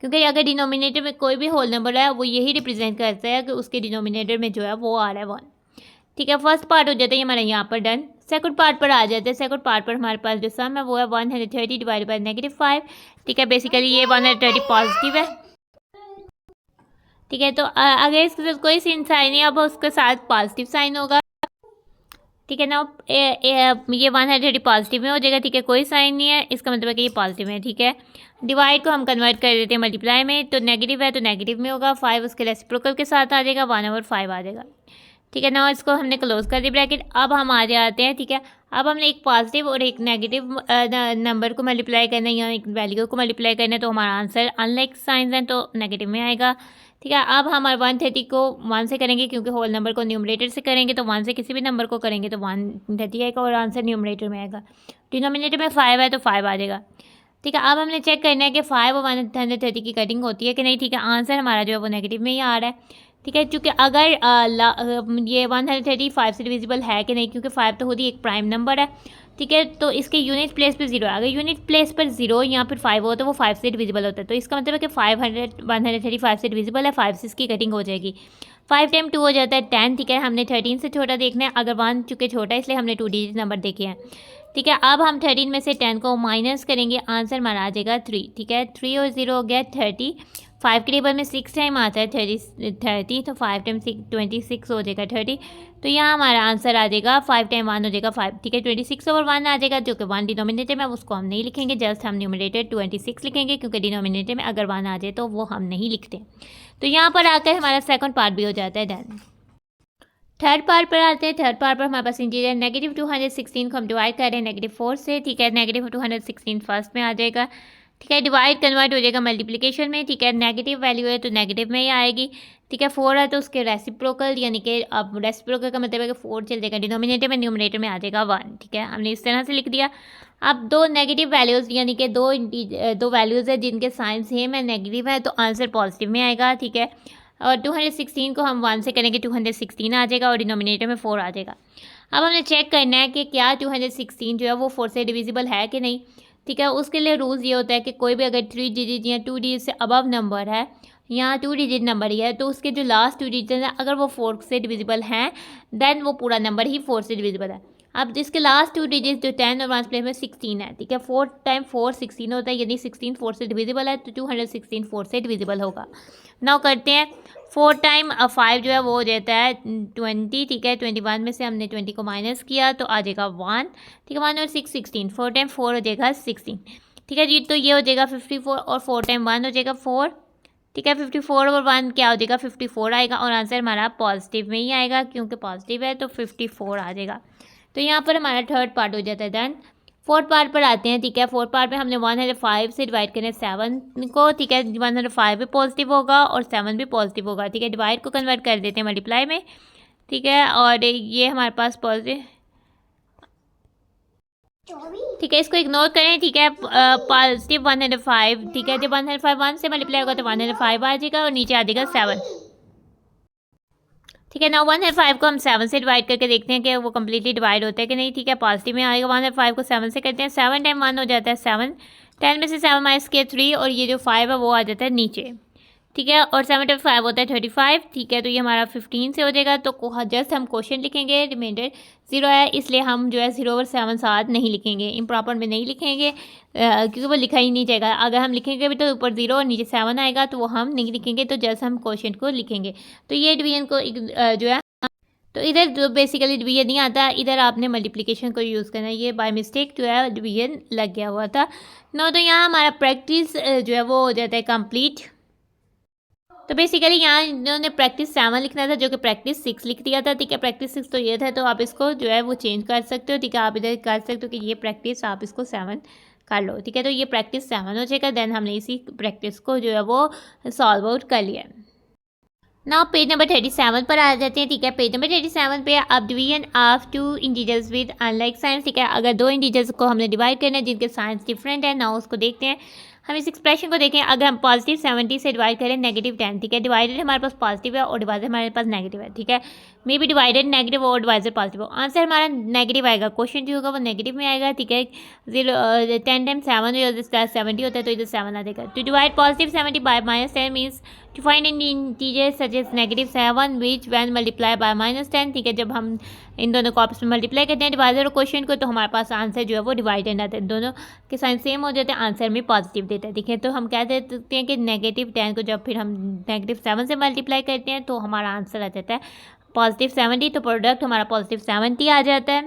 क्योंकि अगर डिनोमिनेटर में कोई भी होल नंबर है वो यही रिप्रेजेंट करता है कि उसके डिनोमिनेटर में जो है वो आ रहा है 1, ठीक है। फर्स्ट पार्ट हो जाता है हमारा यहाँ पर डन। सेकंड पार्ट पर आ जाते हैं। सेकंड पार्ट पर हमारे पास जो सम है वो है 130 डिवाइड बाय -5, ठीक है। बेसिकली ये 130 पॉजिटिव है, ठीक है। तो अगर इसके साथ कोई साइन है, अब उसके साथ पॉजिटिव साइन होगा, ठीक है ना। ये 130 पॉजिटिव में हो जाएगा, ठीक है। कोई साइन नहीं है, इसका मतलब है कि ये पॉजिटिव है, ठीक है। डिवाइड को हम कन्वर्ट कर देते हैं मल्टीप्लाई में, तो नेगेटिव है तो नेगेटिव में होगा, 5 उसके रेसिप्रोकल के साथ आ जाएगा, 1/5 आ जाएगा, ठीक है ना। इसको हमने क्लोज कर दिया ब्रैकेट। अब हम आ जाते हैं, ठीक है। अब हमने एक पॉजिटिव और एक नेगेटिव नंबर को मल्टीप्लाई करना है या एक वैल्यू को मल्टीप्लाई करना है, तो हमारा आंसर अनलाइक साइंस है तो नेगेटिव में आएगा, ठीक है। अब हम 130 को 1 से करेंगे, क्योंकि होल नंबर को न्यूमरेटर से करेंगे, तो 1 से किसी भी नंबर को करेंगे तो 130 आएगा और आंसर न्यूमरेटर में आएगा। डिनोमिनेटर में 5 है तो 5 आ जाएगा, ठीक है। अब हमने चेक करना है कि 5 और 130 की कटिंग होती है कि नहीं, ठीक है। आंसर हमारा जो है वो नेगेटिव में ही आ रहा है, ठीक है। क्योंकि अगर ये 135 से डिविजिबल है कि नहीं, क्योंकि 5 तो खुद ही एक प्राइम नंबर है, ठीक है। तो इसके यूनिट प्लेस पे 0 है, अगर यूनिट प्लेस पर 0 या फिर 5 हो तो वो 5 से डिविजिबल होता है। तो इसका मतलब है कि 135 से डिविजिबल है, 5 से इसकी कटिंग हो जाएगी। 5 टाइम 2 हो जाता है 10, ठीक है। हमने 13 से छोटा देखना है, अगर 1 चूँकि छोटा है इसलिए हमने 2 डिजिट नंबर देखे हैं, ठीक है। अब हम 13 में से 10 को माइनस करेंगे, आंसर हमारा आ जाएगा 3, ठीक है। 3 और 0 हो गया 30, 5 के टेबल में 6 टाइम आता है 30, तो 5 टाइम 26 हो जाएगा 30, तो यहाँ हमारा आंसर आ जाएगा 5 टाइम 1 हो जाएगा 5, ठीक है। 26/1 आ जाएगा, जो कि 1 डिनोमिनेटर में, उसको हम नहीं लिखेंगे, जस्ट हम न्यूमरेटर 26 लिखेंगे, क्योंकि डिनोमिनेटर में अगर 1 आ जाए तो वो हम नहीं लिखते। तो यहाँ पर आकर हमारा सेकंड पार्ट भी हो जाता है डन। थर्ड पार्ट पर आते हैं। थर्ड पार्ट पर हमारे पास इंटीजर नेगेटिव 216 को हम डिवाइड कर रहे हैं -4 से, ठीक है। नेगेटिव 216 फर्स्ट में आ जाएगा, ठीक है। डिवाइड कन्वर्ट हो जाएगा मल्टीप्लिकेशन में, ठीक है। नेगेटिव वैल्यू है तो नेगेटिव में ही आएगी, ठीक है। 4 है तो उसके रेसिप्रोकल, यानी कि अब रेसिप्रोकल का मतलब है कि 4 चल जाएगा डिनोमिनेटर में, न्यूमरेटर में आ जाएगा 1, ठीक है। हमने इस तरह से लिख दिया। अब दो नेगेटिव वैल्यूज़, यानी कि दो वैल्यूज़ है जिनके साइन सेम है, नेगेटिव है, तो आंसर पॉजिटिव में आएगा, ठीक है। और 216 को हम 1 से करेंगे, 216 आ जाएगा और डिनोमिनेटर में 4 आ जाएगा। अब हमने चेक करना है कि क्या 216 जो है वो 4 से डिविजिबल है कि नहीं, ठीक है। उसके लिए रूल्स ये होता है कि कोई भी अगर 3 डिजिट या 2 डिजिट से अबव नंबर है, या 2 डिजिट नंबर ही है, तो उसके जो लास्ट 2 डिजिट हैं अगर वो 4 से डिविजिबल हैं, देन वो पूरा नंबर ही 4 से डिविजिबल है। अब जिसके लास्ट 2 डिजिट जो 10 और 1 प्लेस में 16 है, ठीक है। 4 टाइम 4 16 होता है, यानी 16 4 से डिविजिबल है, तो 216 4 से डिविजिबल होगा। नाउ करते हैं, 4 टाइम 5 जो है वो हो जाता है 20, ठीक है। 21 में से हमने 20 को माइनस किया तो आ जाएगा 1, ठीक है। 1 और 6 16, 4 टाइम 4 हो जाएगा 16, ठीक है जी। तो ये हो जाएगा 54 और 4 टाइम 1 हो जाएगा 4, ठीक है। 54 और 1 क्या हो जाएगा 54 आएगा और आंसर हमारा पॉजिटिव में ही आएगा, क्योंकि पॉजिटिव है तो 54 आ जाएगा। तो यहाँ पर हमारा थर्ड पार्ट हो जाता है डन। फोर्थ पार्ट पर आते हैं, ठीक है। फोर्थ पार्ट में हमने 105 से डिवाइड करना है 7 को, ठीक है। 105 भी पॉजिटिव होगा और 7 भी पॉजिटिव होगा, ठीक है। डिवाइड को कन्वर्ट कर देते हैं मल्टीप्लाई में, ठीक है। और ये हमारे पास पॉजिटिव, ठीक है। इसको इग्नोर करें, ठीक है। पॉजिटिव 105, ठीक है। जब 105 1 से मल्टीप्लाई होगा तो 105 आ जाएगा और नीचे आ जाएगा 7, ठीक है ना। 105 को हम 7 से डिवाइड करके देखते हैं कि वो कम्प्लीटली डिवाइड होता है कि नहीं, ठीक है। पॉजिटिव में आएगा। 105 को 7 से करते हैं, 7 टाइम 1 हो जाता है 7, 10 में से 7 माइनस के 3 और ये जो 5 है वो आ जाता है नीचे, ठीक है। और 7 टाइम 5 होता है 35, ठीक है। तो ये हमारा 15 से हो जाएगा। तो जस्ट हम क्वेश्चन लिखेंगे, रिमाइंडर 0 है इसलिए हम जो है 0 और 7 साथ नहीं लिखेंगे, इम्प्रॉपर में नहीं लिखेंगे, क्योंकि वो लिखा ही नहीं जाएगा। अगर हम लिखेंगे भी तो ऊपर 0 और नीचे 7 आएगा, तो वो हम नहीं लिखेंगे, तो जस्ट हम क्वेश्चन को लिखेंगे। तो ये डिवीजन को जो है, तो इधर जो बेसिकली डिवीजन नहीं आता, इधर आपने मल्टीप्लिकेशन को यूज़ करना है। ये बाय मिस्टेक जो है डिवीजन लग गया हुआ था ना। तो यहाँ हमारा प्रैक्टिस जो है वो हो जाता है कंप्लीट। तो बेसिकली यहाँ इन्होंने प्रैक्टिस 7 लिखना था, जो कि प्रैक्टिस 6 लिख दिया था, ठीक है। प्रैक्टिस 6 तो ये था, तो आप इसको जो है वो चेंज कर सकते हो, ठीक है। आप इधर कर सकते हो कि ये प्रैक्टिस आप इसको 7 कर लो, ठीक है। तो ये प्रैक्टिस 7 हो जाएगा। देन हमने इसी प्रैक्टिस को जो है वो सॉल्व आउट कर लिया। नाउ पेज नंबर 37 पर आ जाते हैं, ठीक है। पेज नंबर 37 पे अब division of 2 integers with unlike signs, ठीक है। अगर 2 इंटीजर्स को हमने डिवाइड करना है जिनके साइंस डिफरेंट है, नाउ उसको देखते हैं। हम इस एक्सप्रेशन को देखें, अगर हम पॉजिटिव 70 से डिवाइड करें -10, ठीक है। डिवाइडेड हमारे पास पॉजिटिव है और डिवाइडेड हमारे पास नेगेटिव है, ठीक है। मे बी डिवाइडेड नेगेटिव और डिवाइडेड पॉजिटिव। आंसर हमारा नेगेटिव आएगा, क्वेश्चन जो होगा वो नेगेटिव में आएगा, ठीक है। 10 टाइम 7 जो 70 होता है, तो इधर 7 आ जाएगा। To divide positive 70 by -10 means to find in integers such as -7 which when multiply by -10, ठीक है। जब हम इन दोनों को आपस में मल्टीप्लाई करते हैं डिवाइडर और क्वेश्चन को, तो हमारे पास आंसर जो है वो डिवाइडेड आता है, दोनों के साइन सेम हो जाते हैं, आंसर में पॉजिटिव देता है, ठीक है। तो हम कह देते हैं कि -10 को जब फिर हम -7 से मल्टीप्लाई करते हैं तो हमारा आंसर आ जाता है +70, तो प्रोडक्ट हमारा +70 आ जाता है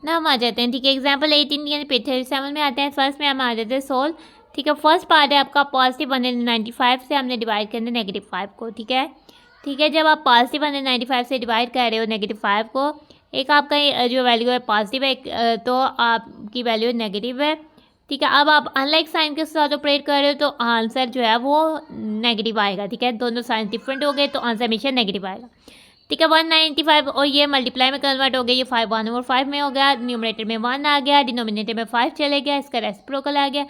ना। हम आ जाते हैं, ठीक है। एग्जाम्पल 18 यानी पेज 37 में आते हैं। फर्स्ट में हम आ जाते हैं सोल्व, ठीक है। फर्स्ट पार्ट है आपका +195 से हमने डिवाइड करना है -5 को, ठीक है। ठीक है, जब आप +195 से डिवाइड कर रहे हो -5 को, एक आपका जो वैल्यू है पॉजिटिव है, तो आपकी वैल्यू नेगेटिव है, ठीक है। अब आप अनलाइक साइन के साथ ऑपरेट कर रहे हो तो आंसर जो है वो नेगेटिव आएगा, ठीक है। दोनों साइन डिफरेंट हो गए तो आंसर हमेशा नेगेटिव आएगा, ठीक है। 195 और ये मल्टीप्लाई में कन्वर्ट हो गया, ये 5 1/5 में हो गया, न्यूमरेटर में 1 आ गया, डिनोमिनेटर में 5 चले गया, इसका रेसिप्रोकल आ गया,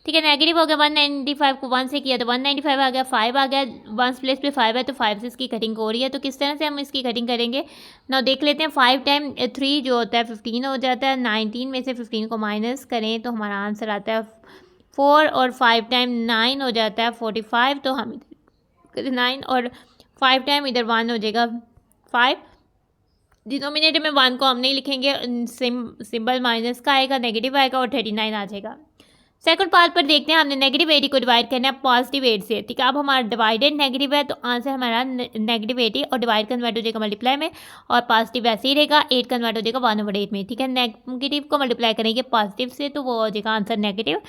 ठीक है। नेगेटिव हो गया, 195 को 1 से किया तो 195 आ गया, 5 आ गया, 1 प्लेस पे 5 है तो 5 से इसकी कटिंग हो रही है। तो किस तरह से हम इसकी कटिंग करेंगे ना देख लेते हैं। 5 टाइम 3 जो होता है 15 हो जाता है, 19 में से 15 को माइनस करें तो हमारा आंसर आता है 4, और 5 टाइम 9 हो जाता है 45, तो हम 9 और 5 टाइम इधर 1 हो जाएगा 5, डिनोमिनेटर में 1 को हम नहीं लिखेंगे, सिंबल माइनस का आएगा, नेगेटिव आएगा और 39 आ जाएगा। सेकंड पार्ट पर देखते हैं, हमने -80 को डिवाइड करना है +8 से, ठीक है। अब हमारा डिवाइडेड नेगेटिव है तो आंसर हमारा -80 और डिवाइड कन्वर्ट हो जाएगा मल्टीप्लाई में, और पॉजिटिव वैसे ही रहेगा, 8 कन्वर्ट हो जाएगा 1/8 में, ठीक है। नेगेटिव को मल्टीप्लाई करेंगे पॉजिटिव से तो वो हो जाएगा आंसर नेगेटिव,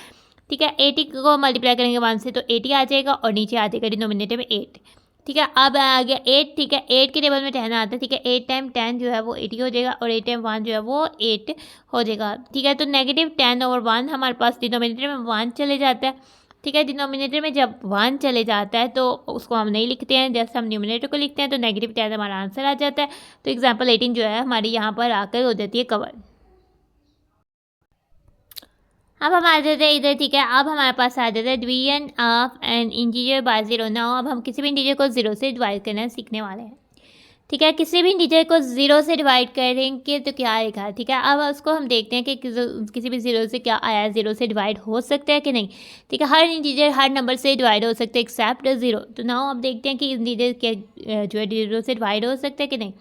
ठीक है। 80 को मल्टीप्लाई करेंगे 1 से तो 80 आ जाएगा, और नीचे आ जाएगा डिनोमिनेटर में 8, ठीक है। अब आ गया 8, ठीक है। 8 के टेबल में 10 आता है, ठीक है। 8 टाइम 10 जो है वो 80 हो जाएगा, और 8 टाइम 1 जो है वो 8 हो जाएगा, ठीक है। तो -10/1 हमारे पास डिनोमिनेटर में 1 चले जाता है, ठीक है। डिनोमिनेटर में जब 1 चले जाता है तो उसको हम नहीं लिखते हैं, जैसे हम न्यूमिनेटर को लिखते हैं तो -10 हमारा आंसर आ जाता है। तो एग्जाम्पल 18 जो है हमारी यहाँ पर आकर हो जाती है कवर। अब हम आ जाते हैं इधर, ठीक है। अब हमारे पास आ जाता है division of N integer by 0। Now अब हम किसी भी इंटीजर को 0 से डिवाइड करना सीखने वाले हैं, ठीक है। किसी भी इंटीजर को 0 से डिवाइड करेंगे तो क्या आएगा, ठीक है। अब उसको हम देखते हैं कि किसी भी 0 से क्या आया है, 0 से डिवाइड हो सकता है कि नहीं, ठीक है। हर इंटीजर हर नंबर से डिवाइड हो सकता है एक्सेप्ट 0। तो नाउ अब देखते हैं कि इंटीजर क्या जो है 0 से डिवाइड हो सकता है कि नहीं,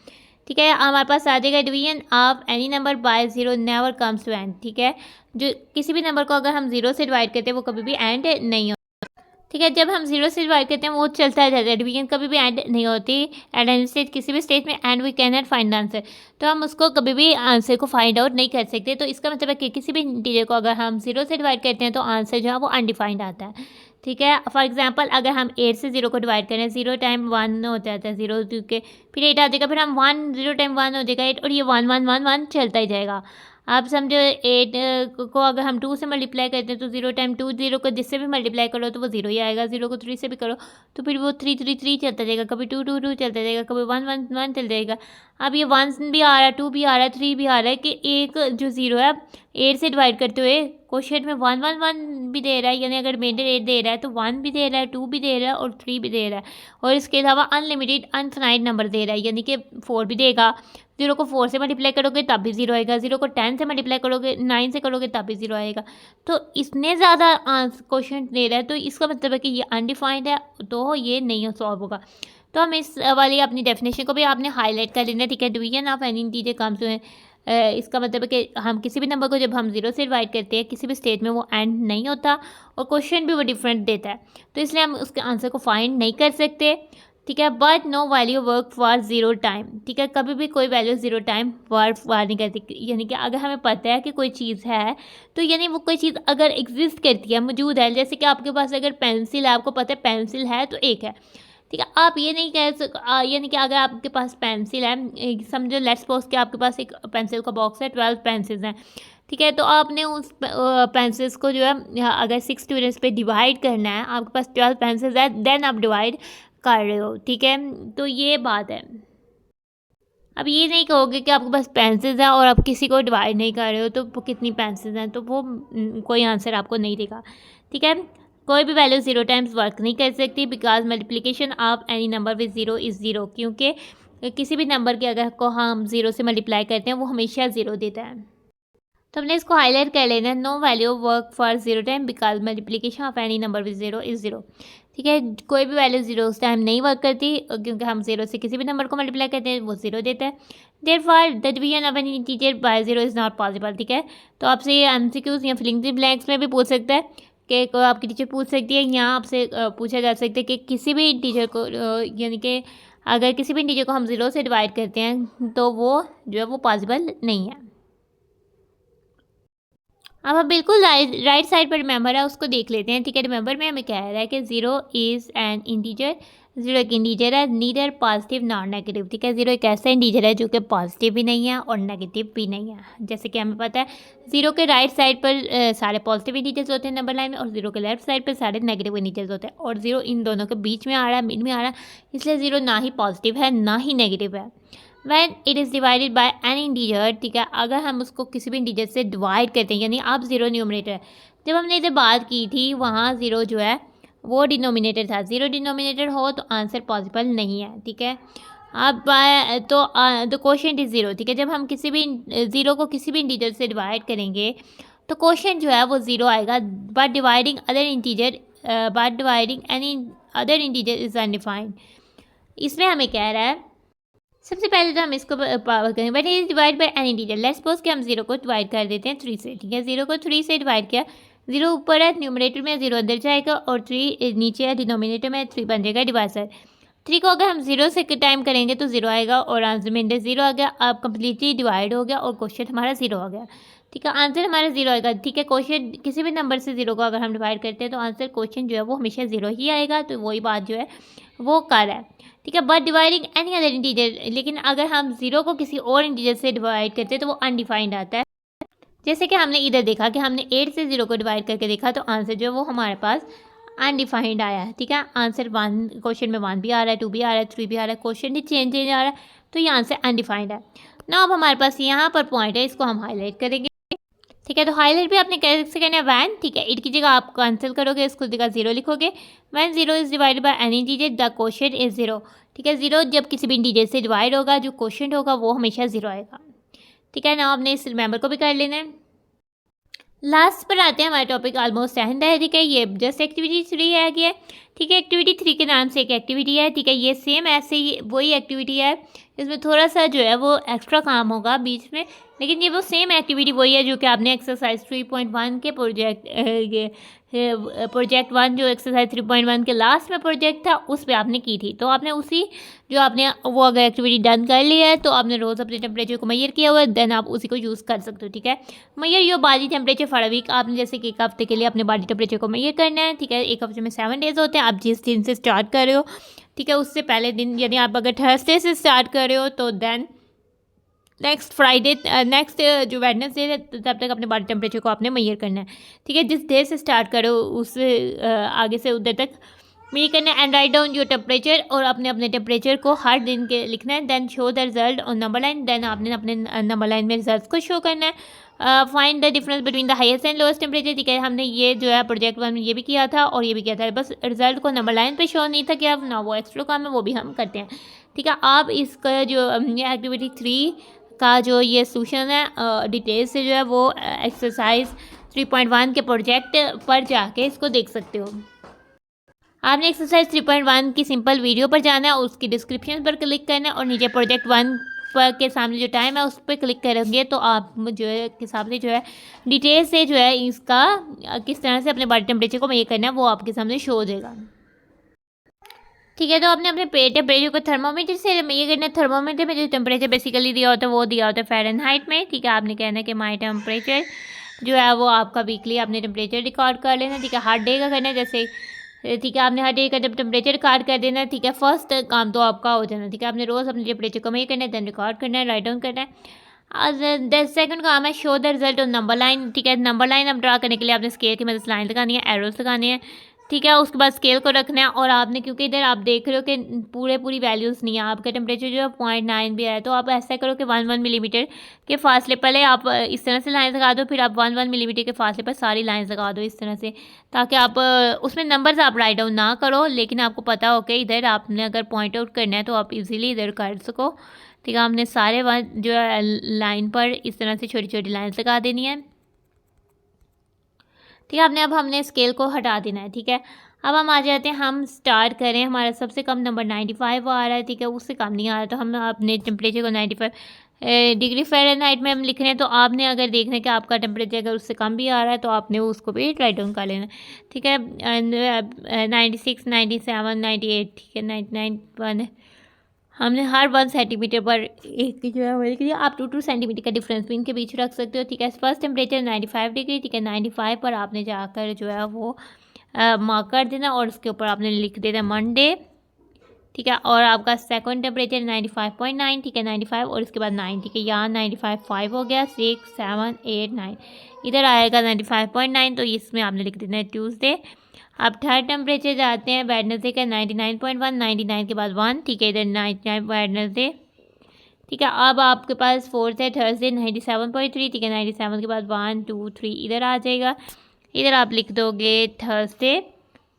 ठीक है। हमारे पास आ जाएगा division of any number by 0 never comes to end, ठीक है। जो किसी भी नंबर को अगर हम 0 से डिवाइड करते हैं वो कभी भी एंड नहीं होता, ठीक है। जब हम 0 से डिवाइड करते हैं वो चलता रहता है, डिवीजन कभी भी एंड नहीं होती। एट एनी स्टेज, किसी भी स्टेज में and we can not find answer, तो हम उसको कभी भी आंसर को फाइंड आउट नहीं कर सकते। तो इसका मतलब है कि किसी भी इंटीजर को अगर हम 0 से डिवाइड करते हैं तो आंसर जो है वो अनडिफाइंड आता है, ठीक है। फॉर एग्जांपल अगर हम 8 से 0 को डिवाइड करें, 0 टाइम 1 हो जाता है 0, क्योंकि फिर 8 आ जाएगा, फिर हम 1 0 टाइम 1 हो जाएगा 8, और ये 1 1 1 1 चलता ही जाएगा। आप समझो 8 को अगर हम 2 से मल्टीप्लाई करते हैं तो 0 टाइम 2, 0 को जिससे भी मल्टीप्लाई करो तो वो 0 ही आएगा, 0 को 3 से भी करो तो फिर वो 3 3 3 चलता जाएगा, कभी 2 2 2 चलता जाएगा, कभी 1 1 1 चल जाएगा। अब ये 1 भी आ रहा है, 2 भी आ रहा है, 3 भी आ रहा है कि एक जो 0 है 8 से डिवाइड करते हुए क्वेश्चन में 1 1 1 भी दे रहा है, यानी अगर रिमाइंडर 8 दे रहा है तो 1 भी दे रहा है, 2 भी दे रहा है और 3 भी दे रहा है, और इसके अलावा अनलिमिटेड अनफिनाइट नंबर दे रहा है, यानी कि 4 भी देगा। 0 को 4 से मल्टीप्लाई करोगे तब भी 0 आएगा, 0 को 10 से मल्टीप्लाई करोगे 9 से करोगे तब भी 0 आएगा। तो इतने ज़्यादा क्वेश्चन दे रहा है तो इसका मतलब है कि ये अनडिफाइंड है, तो ये नहीं सॉल्व होगा। तो हम इस वाली अपनी डेफिनेशन को भी आपने हाईलाइट कर लेना, ठीक है। Division of any integer comes to, इसका मतलब है कि हम किसी भी नंबर को जब हम 0 से डिवाइड करते हैं किसी भी स्टेज में वो एंड नहीं होता, और क्वेश्चन भी वो डिफरेंट देता है, तो इसलिए हम उसके आंसर को फाइंड नहीं कर सकते, ठीक है। But no value work for 0 time, ठीक है। कभी भी कोई वैल्यू 0 टाइम वर्क नहीं करती, यानी कि अगर हमें पता है कि कोई चीज़ है तो यानी वो कोई चीज़ अगर एग्जिस्ट करती है, मौजूद है, जैसे कि आपके पास अगर पेंसिल है, आपको पता है पेंसिल है तो एक है, ठीक है। आप ये नहीं कह यानी कि अगर आपके पास पेंसिल है, समझो लेट्स सपोज कि आपके पास एक पेंसिल का बॉक्स है, 12 पेंसिल्स हैं, ठीक है। तो आपने उस पेंसिल्स को जो है अगर 6 स्टूडेंट्स पे डिवाइड करना है, आपके पास 12 पेंसिल्स है, देन आप डिवाइड कर रहे हो, ठीक है। तो ये बात है। अब ये नहीं कहोगे कि आपके पास पेंसिल्स है और आप किसी को डिवाइड नहीं कर रहे हो तो कितनी पेंसिल्स हैं, तो वो कोई आंसर आपको नहीं देगा, ठीक है। कोई भी वैल्यू 0 टाइम्स वर्क नहीं कर सकती, because multiplication of any number with 0 is 0, क्योंकि किसी भी नंबर के अगर को हम 0 से मल्टीप्लाई करते हैं वो हमेशा 0 देता है। तो हमने इसको हाईलाइट कर लेना है, no value work for 0 time because multiplication of any number with 0 is 0। ठीक है, कोई भी वैल्यू 0 उस टाइम नहीं वर्क करती, क्योंकि हम 0 से किसी भी नंबर को मल्टीप्लाई करते हैं वो 0 देता है। Therefore the division of any integer by 0 is not possible. ठीक है, तो आपसे ये MCQs या फिलिंग द ब्लैंक्स में भी पूछ सकता है कि आपकी टीचर पूछ सकती है, यहाँ आपसे पूछा जा सकता है कि किसी भी इंटीजर को यानी कि अगर किसी भी इंटीजर को हम 0 से डिवाइड करते हैं तो वो जो है वो पॉसिबल नहीं है। अब हम बिल्कुल राइट साइड पर रिमेंबर है उसको देख लेते हैं। ठीक है, रिमेंबर में हमें कह रहा है कि 0 इज़ एन इंटीजर, 0 एक इंटीजर है, नीदर पॉजिटिव नॉर नेगेटिव। ठीक है, 0 एक ऐसा इंटीजर है जो कि पॉजिटिव भी नहीं है और नेगेटिव भी नहीं है। जैसे कि हमें पता है 0 के राइट साइड पर सारे पॉजिटिव इंटीजर्स होते हैं नंबर लाइन में, और 0 के लेफ्ट साइड पर सारे नेगेटिव इंटीजर्स होते हैं, और 0 इन दोनों के बीच में आ रहा है, मिड में आ रहा है, इसलिए 0 ना ही पॉजिटिव है ना ही नेगेटिव है। When it is divided by N integer, ठीक है, अगर हम उसको किसी भी इंटीजर से डिवाइड करते हैं, यानी अब 0 न्यूमरेटर है, जब हमने इधर बात की थी वहाँ 0 जो है वो डिनोमिनेटर था। 0 डिनोमिनेटर हो तो आंसर पॉसिबल नहीं है। ठीक है, अब तो क्वोशिएंट इज़ 0। ठीक है, जब हम किसी भी 0 को किसी भी इंटीजर से डिवाइड करेंगे तो क्वोशिएंट जो है वो 0 आएगा, but dividing any other integer is undefined. इसमें हमें कह रहा है सबसे पहले तो हम इसको पावर करेंगे, but is divide by N integer. Let's suppose कि हम 0 को डिवाइड कर देते हैं 3 से। ठीक है, 0 को 3 से डिवाइड किया, 0 ऊपर है न्यूमरेटर में, 0 अंदर जाएगा, और 3 नीचे है डिनोमिनेटर में, 3 बन जाएगा डिवाइसर। 3 को अगर हम 0 से टाइम करेंगे तो 0 आएगा, और आंसर में 0 आ गया। अब कम्प्लीटली डिवाइड हो गया और क्वेश्चन हमारा 0 हो गया। ठीक है, आंसर हमारा 0 आएगा। ठीक है, क्वेश्चन किसी भी नंबर से 0 को अगर हम डिवाइड करते हैं तो आंसर क्वेश्चन जो है वो हमेशा 0 ही आएगा। तो वही बात जो है वो कर है। ठीक है, but dividing any other integer, लेकिन अगर हम 0 को किसी और इंटीजर से डिवाइड करते हैं तो वो अनडिफाइंड आता है। जैसे कि हमने इधर देखा कि हमने 8 से 0 को डिवाइड करके देखा तो आंसर जो है वो हमारे पास अनडिफाइंड आया है। ठीक है, आंसर 1, क्वेश्चन में 1 भी आ रहा है, 2 भी आ रहा है, 3 भी आ रहा है, क्वेश्चन ही चेंज आ रहा है, तो ये आंसर अनडिफाइंड है ना। अब हमारे पास यहाँ पर पॉइंट है, इसको हम हाईलाइट करेंगे। ठीक है, तो हाईलाइट भी आपने कैसे करना है, वैन। ठीक है, इट की जगह आप कैंसिल करोगे, इसको जगह 0 लिखोगे। When 0 is divided by any integer the quotient is 0। ठीक है, 0 जब किसी भी इंटीजर से डिवाइड होगा जो क्वोशिएंट होगा वो हमेशा 0 आएगा। ठीक है ना, आपने इस रिमेंबर को भी कर लेना है। लास्ट पर आते हैं, हमारा टॉपिक ऑलमोस्ट एंड है। ठीक है, ये जस्ट एक्टिविटी 3 है कि ठीक है, एक्टिविटी 3 के नाम से एक एक्टिविटी है। ठीक है, ये सेम ऐसे ही वही एक्टिविटी है, इसमें थोड़ा सा जो है वो एक्स्ट्रा काम होगा बीच में, लेकिन ये वो सेम एक्टिविटी वही है जो कि आपने एक्सरसाइज 3.1 के प्रोजेक्ट 1 जो एक्सरसाइज 3.1 के लास्ट में प्रोजेक्ट था उस पर आपने की थी। तो आपने उसी जो आपने वो अगर एक्टिविटी डन कर ली है तो आपने रोज़ अपने टेम्परेचर को मेजर किया हुआ है, देन आप उसी को यूज़ कर सकते हो। ठीक है, measure your body temperature for a week, आपने जैसे कि एक हफ्ते के लिए अपने बॉडी टेम्परेचर को मेजर करना है। ठीक है, एक हफ्ते में 7 डेज होते हैं, आप जिस दिन से स्टार्ट कर रहे हो, ठीक है, उससे पहले दिन, यानी आप अगर थर्सडे से स्टार्ट कर रहे हो तो देन नेक्स्ट फ्राइडे जो वेडनेसडे है तब तक अपने बॉडी टेम्परेचर को आपने मेजर करना है। ठीक है, जिस डे से स्टार्ट करो उस आगे से उधर तक मेजर करना है। And write down your temperature, और अपने टेम्परेचर को हर दिन के लिखना है। Then show the result on number line, then आपने अपने नंबर लाइन में रिजल्ट को शो करना है। Find the difference between the highest and lowest temperature. ठीक है, हमने ये जो है प्रोजेक्ट 1 में ये भी किया था और ये भी किया था, बस रिजल्ट को नंबर लाइन पे शो नहीं था किया ना, वो एक्स्ट्रा काम है वो भी हम करते हैं। ठीक है, आप इसका जो एक्टिविटी 3 का जो ये सोल्यूशन है डिटेल से जो है वो एक्सरसाइज 3.1 के प्रोजेक्ट पर जाके इसको देख सकते हो। आपने एक्सरसाइज 3.1 की सिंपल वीडियो पर जाना है, उसकी डिस्क्रिप्शन पर क्लिक करना है और नीचे प्रोजेक्ट 1 पर के सामने जो टाइम है उस पर क्लिक करेंगे तो आप जो है के सामने जो है डिटेल से जो है इसका किस तरह से अपने बॉडी टेम्परेचर को मेजर करना है वो आपके सामने शो हो जाएगा। ठीक है, तो आपने अपने पेट टेम्परेचर को थर्मोमीटर से मेजर करना है। थर्मोमीटर में जो टेम्परेचर बेसिकली दिया होता है वो दिया होता है फ़ारेनहाइट में। ठीक है, आपने कहना है कि माई टेम्परेचर जो है वो आपका वीकली आपने टेम्परेचर रिकॉर्ड कर लेना। ठीक है, हर डे का करना है, जैसे ठीक है आपने हर डे का टेम्परेचर रिकॉर्ड कर देना है। ठीक है, फर्स्ट काम तो आपका हो जाना। ठीक है, आपने रोज़ अपने टेम्परेचर को मेजर करना है, देन रिकॉर्ड करना है, राइट डाउन करना है। सेकंड काम है show the result on number line. ठीक है, नंबर लाइन आप ड्रा करने के लिए आपने स्केल की मदद से लाइन लगानी है, एरोस लगाने हैं। ठीक है। उसके बाद स्केल को रखना है और आपने, क्योंकि इधर आप देख रहे हो कि पूरी वैल्यूज़ नहीं है, आपका टेम्परेचर जो है 0.9 भी है, तो आप ऐसा करो कि 1 मिलीमीटर के फासले, पहले आप इस तरह से लाइन लगा दो, फिर आप 1 मिलीमीटर के फासले पर सारी लाइन्स लगा दो इस तरह से, ताकि आप उसमें नंबर्स आप राइट डाउन ना करो, लेकिन आपको पता हो कि इधर आपने अगर पॉइंट आउट करना है तो आप इजीली इधर कर सको। ठीक है, आपने सारे जो है लाइन पर इस तरह से छोटी छोटी लाइन्स लगा देनी है। ठीक है, अब हमने स्केल को हटा देना है। ठीक है, अब हम आ जाते हैं, हम स्टार्ट करें, हमारा सबसे कम नंबर 95 आ रहा है। ठीक है, उससे कम नहीं आ रहा, तो हम अपने टेम्परेचर को 95 डिग्री फ़ारेनहाइट में हम लिख रहे हैं। तो आपने अगर देखना है कि आपका टेम्परेचर अगर उससे कम भी आ रहा है तो आपने उसको भी राइट डाउन कर लेना। ठीक है, 96, 97, 98, ठीक है, 99, 1, हमने हर 1 सेंटीमीटर पर एक जो है बल्कि आप 2 सेंटीमीटर का डिफरेंस भी इनके बीच रख सकते हो। ठीक है, फर्स्ट टेम्परेचर 95 डिग्री, ठीक है, 95 पर आपने जाकर जो है वो मार्क कर देना और उसके ऊपर आपने लिख देना मंडे। ठीक है, और आपका सेकंड टेम्परेचर 95.9, ठीक है, 95 और उसके बाद 9, ठीक है, यहाँ 95 5 हो गया, 6 7 8 9, इधर आएगा 95.9, तो इसमें आपने लिख देना है ट्यूसडे। अब थर्ड टेम्परेचर जाते हैं वेडनेसडे का 99.1, 99 के बाद 1, ठीक है, इधर 99 वेडनेसडे। ठीक है, अब आपके पास फोर्थ है थर्सडे 97.3, ठीक है, 97 के बाद 1 2 3 इधर आ जाएगा, इधर आप लिख दोगे थर्सडे।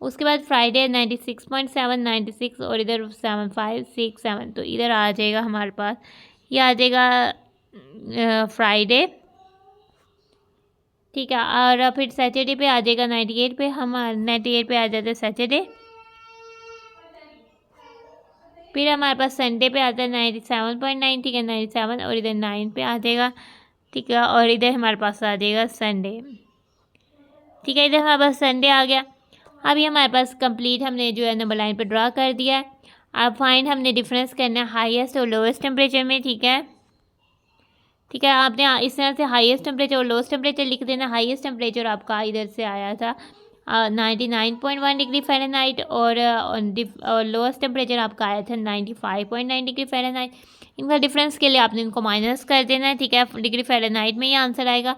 उसके बाद फ्राइडे 96.7, 96 और इधर 7 5 6 7, तो इधर आ जाएगा हमारे पास, ये आ जाएगा फ्राइडे। ठीक है, और फिर सैटरडे पे आ जाएगा 98 पे, हम 98 पे आ जाते हैं सैटरडे। फिर हमारे पास संडे पे आता है 97.9, ठीक है, 97 और इधर 9 पे आ जाएगा। ठीक है, और इधर हमारे पास आ जाएगा संडे। ठीक है, इधर हमारे पास संडे आ गया। अभी हमारे पास कंप्लीट हमने जो है नंबर लाइन पर ड्रा कर दिया है। अब फाइंड हमने डिफरेंस करना है हाईएस्ट और लोएस्ट टेम्परेचर में। ठीक है, ठीक है, आपने इस तरह से हाईएस्ट टेम्परेचर और लोएस्ट टेम्परेचर लिख देना। हाईएस्ट टेम्परेचर आपका इधर से आया था 99.1 डिग्री फ़ारेनहाइट और लोएस्ट टेम्परेचर आपका आया था 95.9 डिग्री फ़ारेनहाइट। इनका डिफरेंस के लिए आपने इनको माइनस कर देना है। ठीक है, डिग्री फ़ारेनहाइट में ये आंसर आएगा।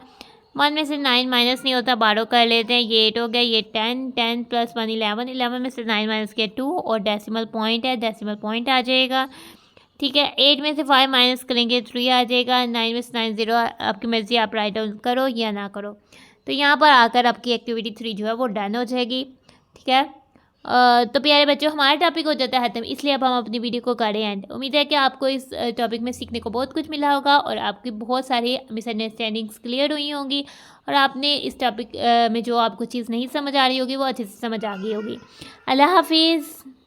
1 में से 9 माइनस नहीं होता, 12 कर लेते हैं, ये 8 हो गया, ये 10, 10 + 1 11, 11 में से 9 माइनस किया 2 और डेसिमल पॉइंट है, डेसिमल पॉइंट आ जाएगा। ठीक है, 8 में से 5 माइनस करेंगे 3 आ जाएगा, 9 में से 9 0, आपकी मर्ज़ी, आप राइट डाउन करो या ना करो। तो यहाँ पर आकर आपकी एक्टिविटी 3 जो है वो डन हो जाएगी। ठीक है, तो प्यारे बच्चों, हमारा टॉपिक हो जाता है ख़त्म, इसलिए अब हम अपनी वीडियो को करें एंड। उम्मीद है कि आपको इस टॉपिक में सीखने को बहुत कुछ मिला होगा और आपकी बहुत सारी मिसअंडरस्टैंडिंग्स क्लियर हुई होंगी और आपने इस टॉपिक में जो आपको चीज़ नहीं समझ आ रही होगी वो अच्छे से समझ आ गई होगी। अल्लाह हाफिज़।